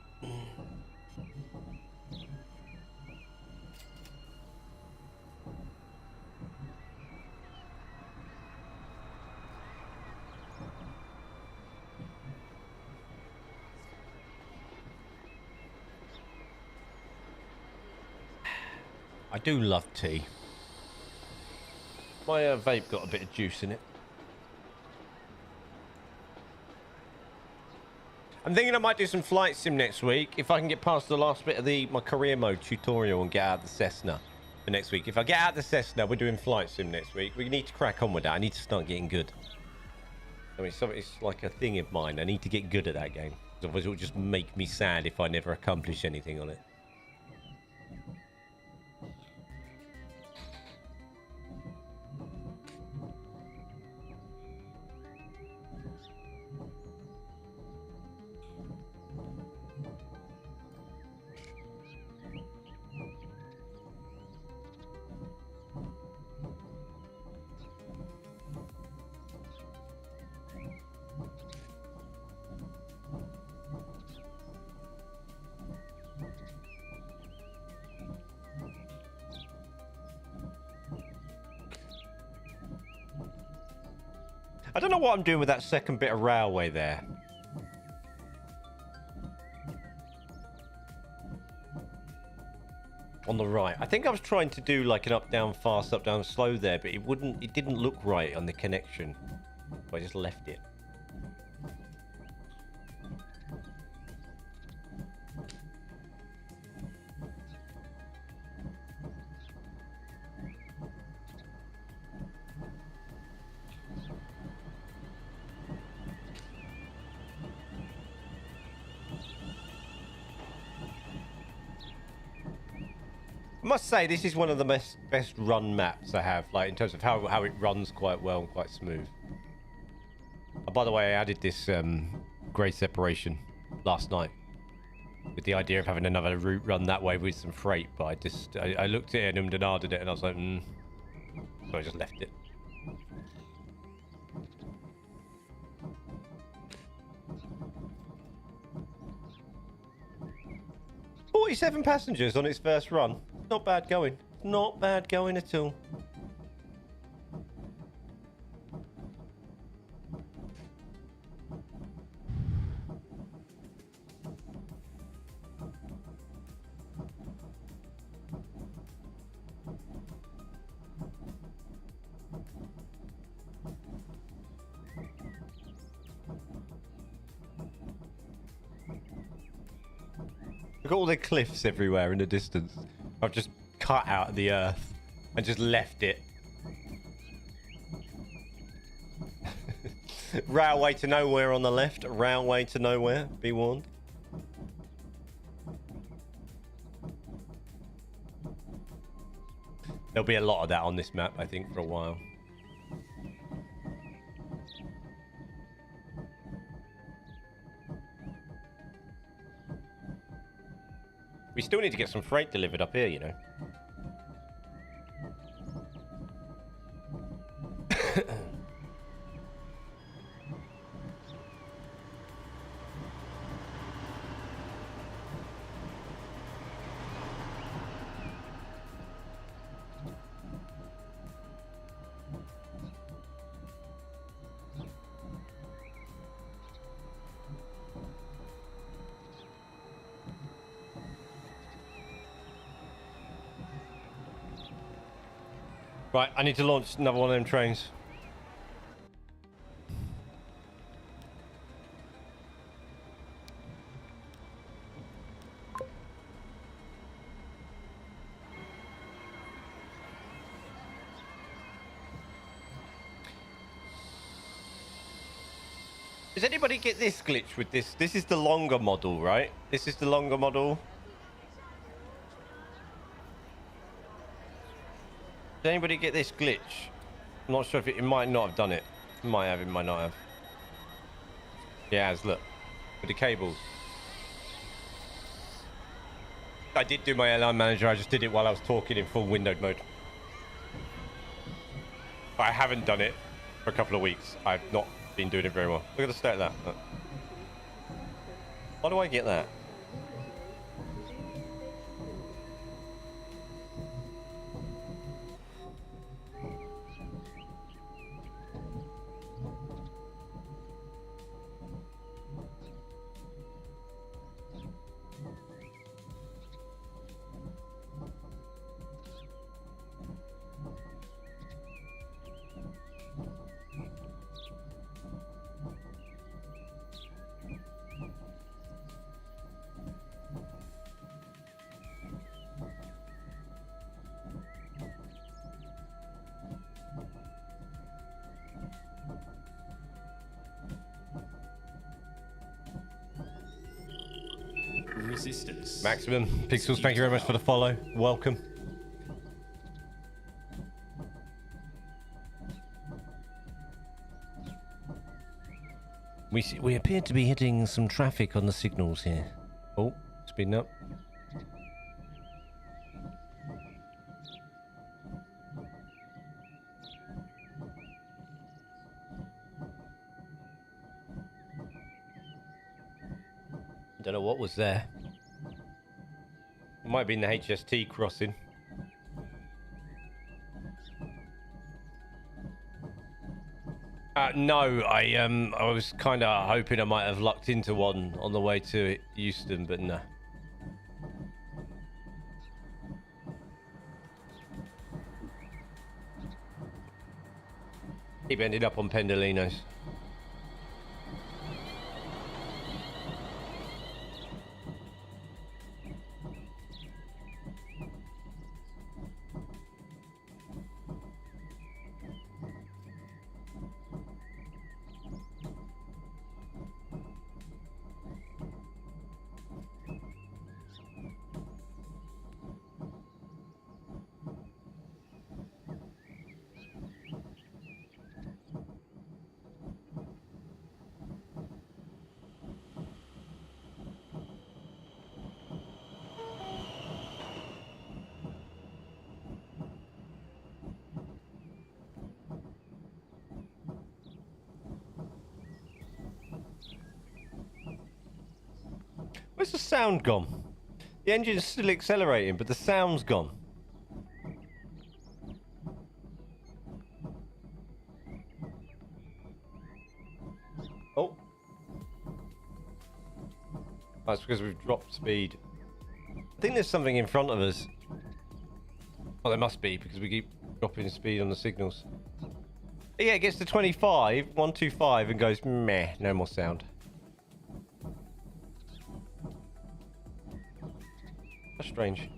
I do love tea. My vape got a bit of juice in it. I'm thinking I might do some flight sim next week if I can get past the last bit of my career mode tutorial and get out of the Cessna for next week. If I get out of the Cessna, we're doing flight sim next week. We need to crack on with that. I need to start getting good. I mean, it's like a thing of mine. I need to get good at that game. Otherwise, it will just make me sad if I never accomplish anything on it. I don't know what I'm doing with that second bit of railway there. On the right. I think I was trying to do like an up, down, fast, up, down, slow there, but it didn't look right on the connection. So I just left it. I must say, this is one of the best run maps I have, like in terms of how it runs quite well and quite smooth. Oh, by the way, I added this grey separation last night with the idea of having another route run that way with some freight, but I looked at it and ummed and ahed it, and I was like, So I just left it. "47 passengers on its first run. Not bad going. Not bad going at all." Look at all the cliffs everywhere in the distance. I've just cut out the earth and just left it. Railway to nowhere on the left. Railway to nowhere. Be warned. There'll be a lot of that on this map, I think, for a while. We still need to get some freight delivered up here, you know. Right, I need to launch another one of them trains. Does anybody get this glitch with this? This is the longer model, right? This is the longer model. Does anybody get this glitch? I'm not sure if it might not have done it. It might have, it might not have. Yeah, it has, look. With the cables. I did do my airline manager, I just did it while I was talking in full windowed mode. But I haven't done it for a couple of weeks. I've not been doing it very well. Look at the state of that. Look. Why do I get that? Resistance. Maximum Pixels, thank you very much for the follow. Welcome. We appear to be hitting some traffic on the signals here. Oh, speeding up. Don't know what was there. It might have been the HST crossing. No, I was kind of hoping I might have lucked into one on the way to Euston, but no. Keep ended up on Pendolinos. Where's the sound gone? The engine's still accelerating, but the sound's gone. Oh. That's because we've dropped speed. I think there's something in front of us. Well, there must be, because we keep dropping speed on the signals. But yeah, it gets to 25, 125, and goes, meh, no more sound. That's strange.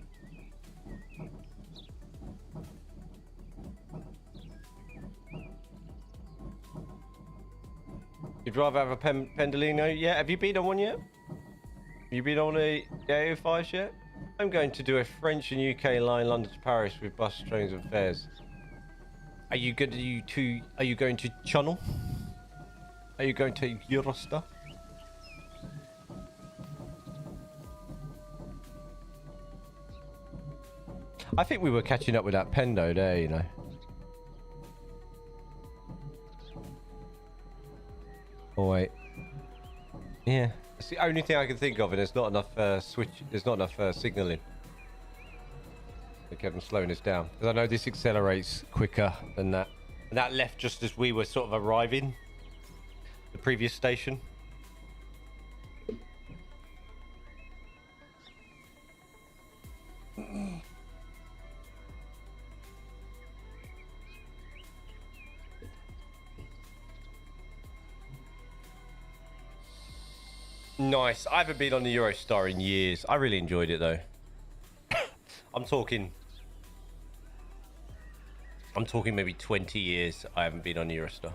You'd rather have a Pendolino? Yeah, have you been on one yet? Have you been on a AO5s yet? I'm going to do a French and UK line London to Paris with bus, trains and fares. Are you going to Channel? Are you going to Eurostar? I think we were catching up with that Pendo there, you know. Oh wait. Yeah. It's the only thing I can think of, and there's not enough there's not enough signaling. They kept them slowing us down. Because I know this accelerates quicker than that. And that left just as we were sort of arriving. The previous station. Nice. I haven't been on the Eurostar in years. I really enjoyed it though. I'm talking maybe 20 years I haven't been on Eurostar.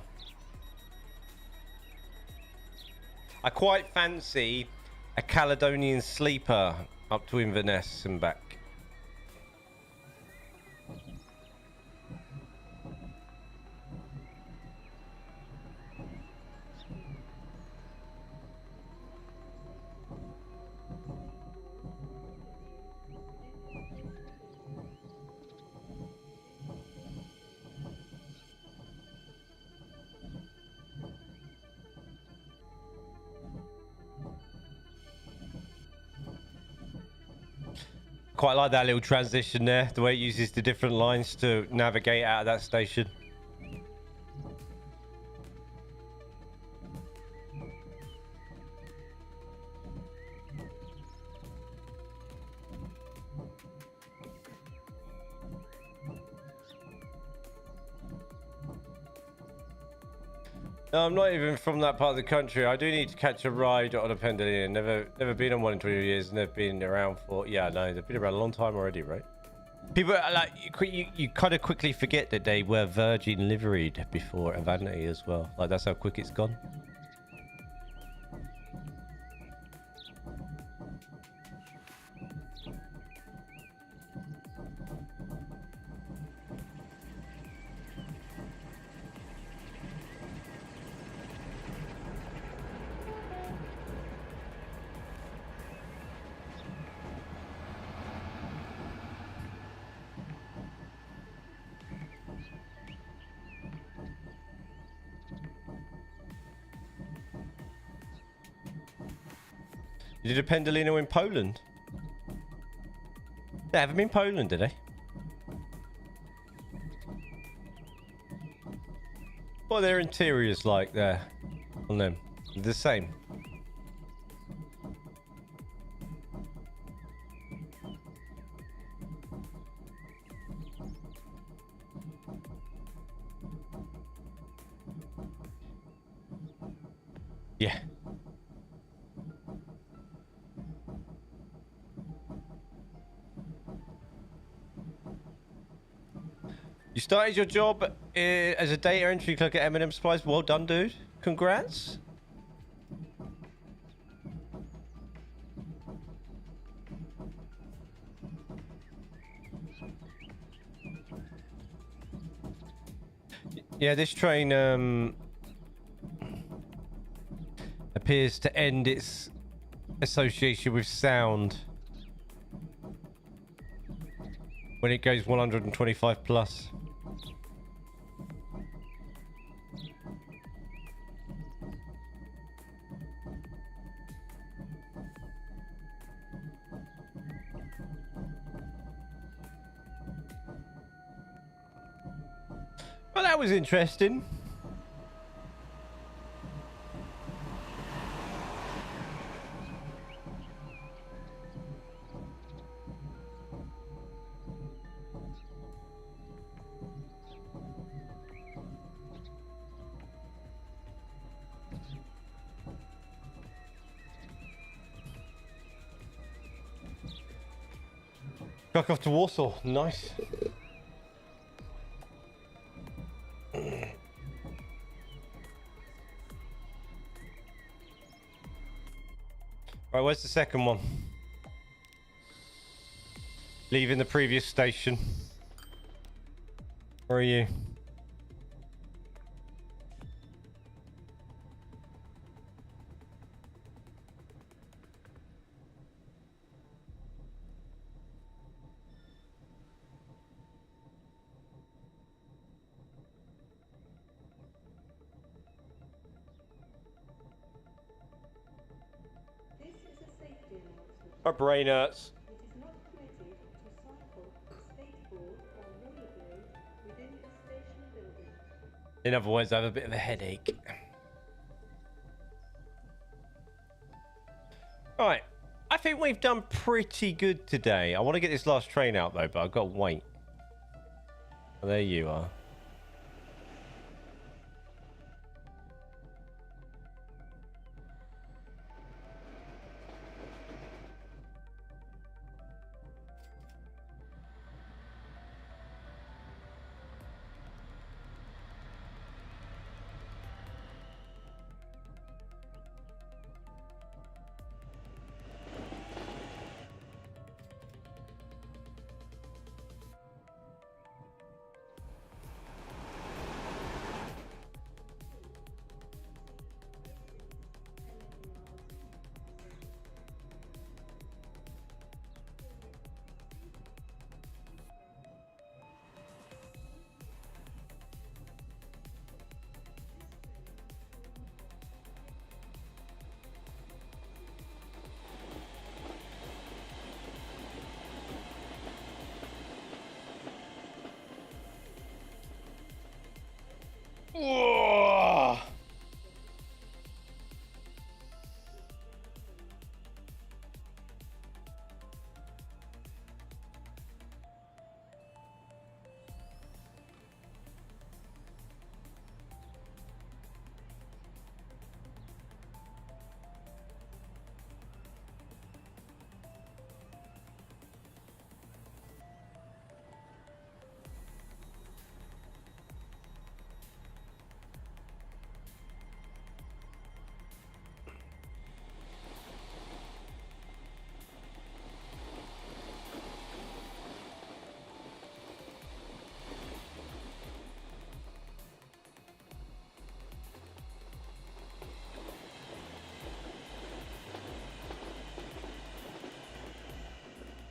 I quite fancy a Caledonian sleeper up to Inverness and back. Quite like that little transition there, the way it uses the different lines to navigate out of that station. No, I'm not even from that part of the country. I do need to catch a ride on a Pendolino. Never been on one in 20 years, and they've been around for... Yeah, no, they've been around a long time already, right? People, like, you kind of quickly forget that they were Virgin liveried before Avanti as well. Like, that's how quick it's gone. You did a Pendolino in Poland? They haven't been in Poland, did they? What are their interiors like there on them? The same. Yeah. You started your job as a data entry clerk at M&M Supplies. Well done, dude. Congrats. Yeah, this train appears to end its association with sound when it goes 125 plus. Well, that was interesting. Back off to Warsaw. Nice. Right, where's the second one? Leaving the previous station. Where are you? My brain hurts. It is not permitted to cycle, skateboard or rollerblade within the station building. In other words, I have a bit of a headache. Right. I think we've done pretty good today. I want to get this last train out though, but I've got to wait. Oh, there you are. Whoa.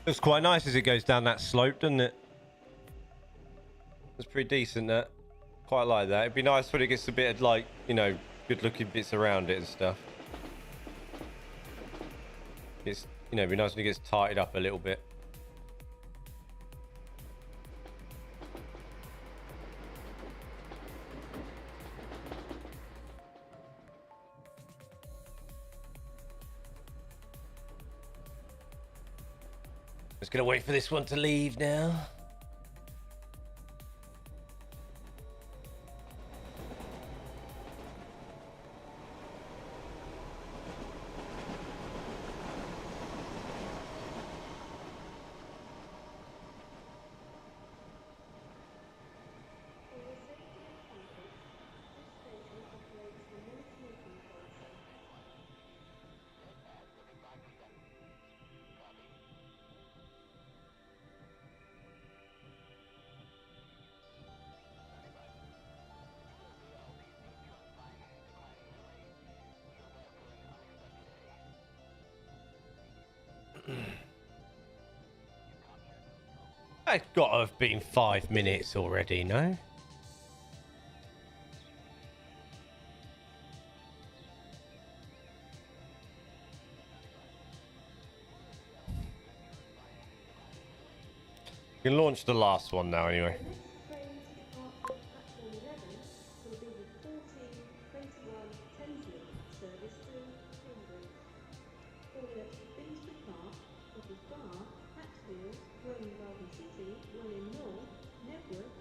Looks quite nice as it goes down that slope, doesn't it? It's pretty decent, that. Quite like that. It'd be nice when it gets a bit of, like, you know, good looking bits around it and stuff. It's, you know, it'd be nice when it gets tightened up a little bit. Just gonna wait for this one to leave now. That's got to have been 5 minutes already, no? You can launch the last one now, anyway. The next train to depart from platform while in North, Nebworth,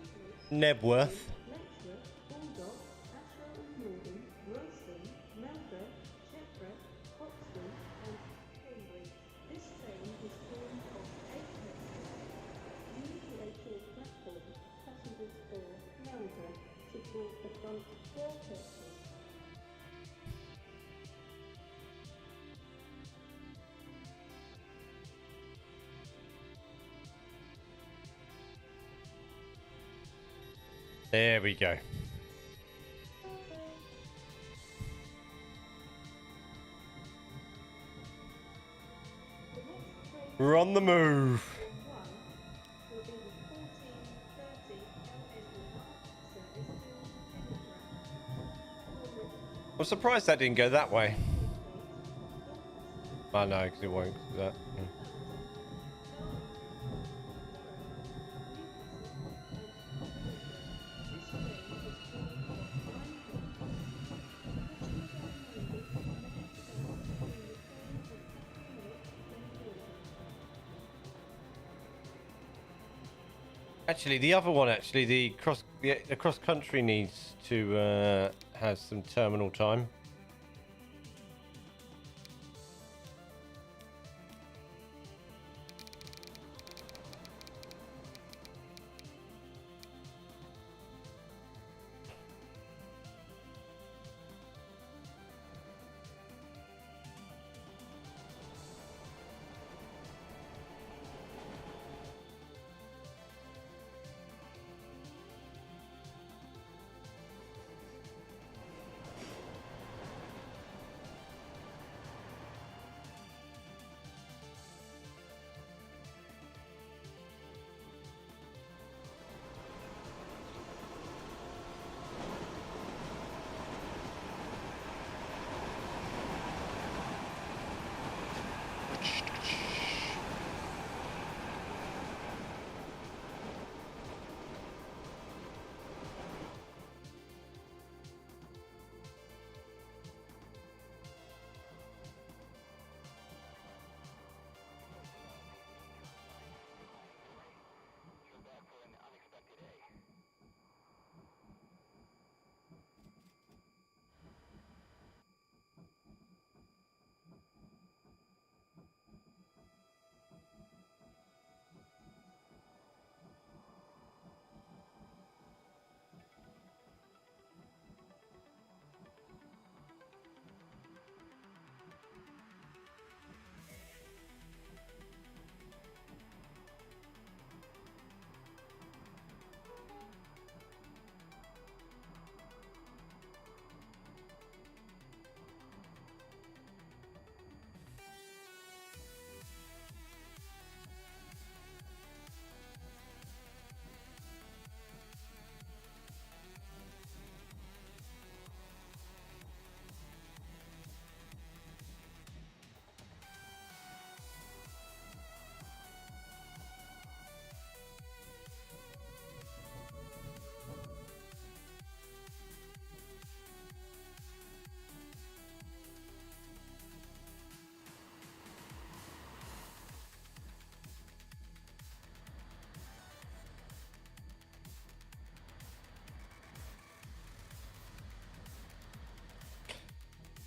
Stevenage, Nebworth. Letchworth, Baldock, Ashwell and Morden, Royston, Melford, Shepworth, Hoxton and Cambridge. This train is formed of 8 platforms. Due to a short platform, passengers for Melford should walk the front 4 coaches. There we go. We're on the move. Will be the 14:30 LS1 service to Edinburgh. I'm surprised that didn't go that way. I know, because it won't do that. Yeah. Actually, the other one, the cross country needs to have some terminal time.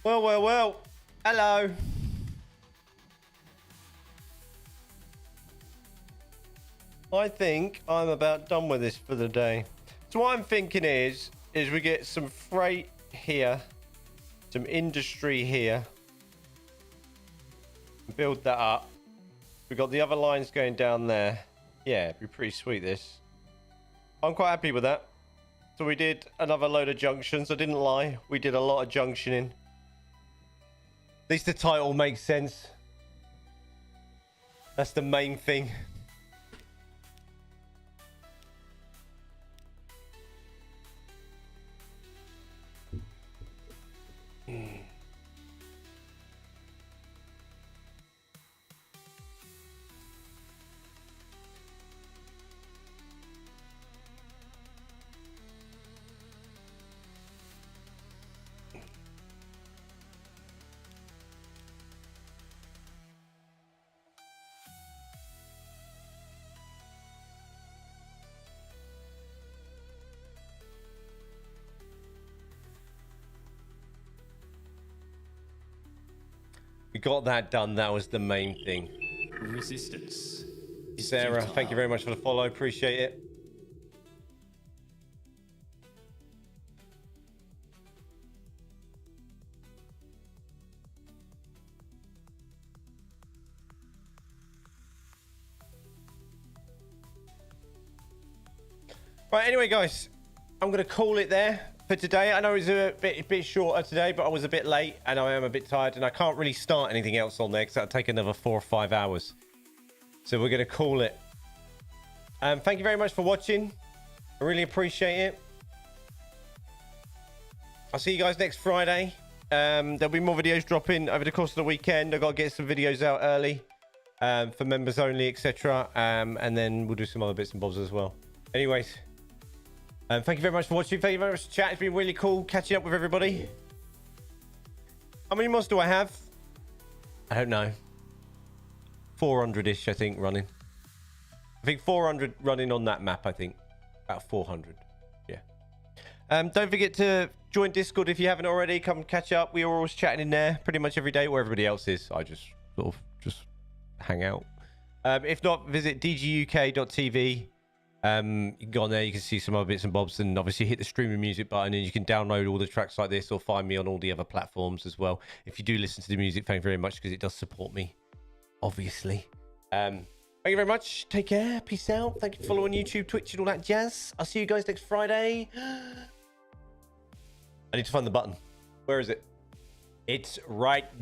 Well, well, well. Hello. I think I'm about done with this for the day. So what I'm thinking is we get some freight here, some industry here, build that up. We got the other lines going down there. Yeah, it'd be pretty sweet, this. I'm quite happy with that. So we did another load of junctions. I didn't lie. We did a lot of junctioning. At least the title makes sense. That's the main thing. We got that done. That was the main thing. Resistance. Sarah, thank you very much for the follow. Appreciate it. Right, anyway, guys, I'm going to call it there for today. I know it's a bit shorter today, but I was a bit late and I am a bit tired and I can't really start anything else on there because that'll take another 4 or 5 hours. So we're going to call it. Thank you very much for watching. I really appreciate it. I'll see you guys next Friday. There'll be more videos dropping over the course of the weekend. I've got to get some videos out early for members only, etc. And then we'll do some other bits and bobs as well. Anyways. Thank you very much for watching. Thank you very much for chat. It's been really cool catching up with everybody. How many mods do I have? I don't know. 400-ish, I think, running. I think 400 running on that map, I think. About 400. Yeah. Don't forget to join Discord if you haven't already. Come catch up. We are always chatting in there pretty much every day where everybody else is. I just sort of just hang out. If not, visit dguk.tv. You can go on there, you can see some other bits and bobs, and obviously hit the streaming music button and you can download all the tracks like this or find me on all the other platforms as well. If you do listen to the music, thank you very much because it does support me, obviously. Thank you very much. Take care. Peace out. Thank you for following YouTube, Twitch and all that jazz. I'll see you guys next Friday. I need to find the button. Where is it? It's right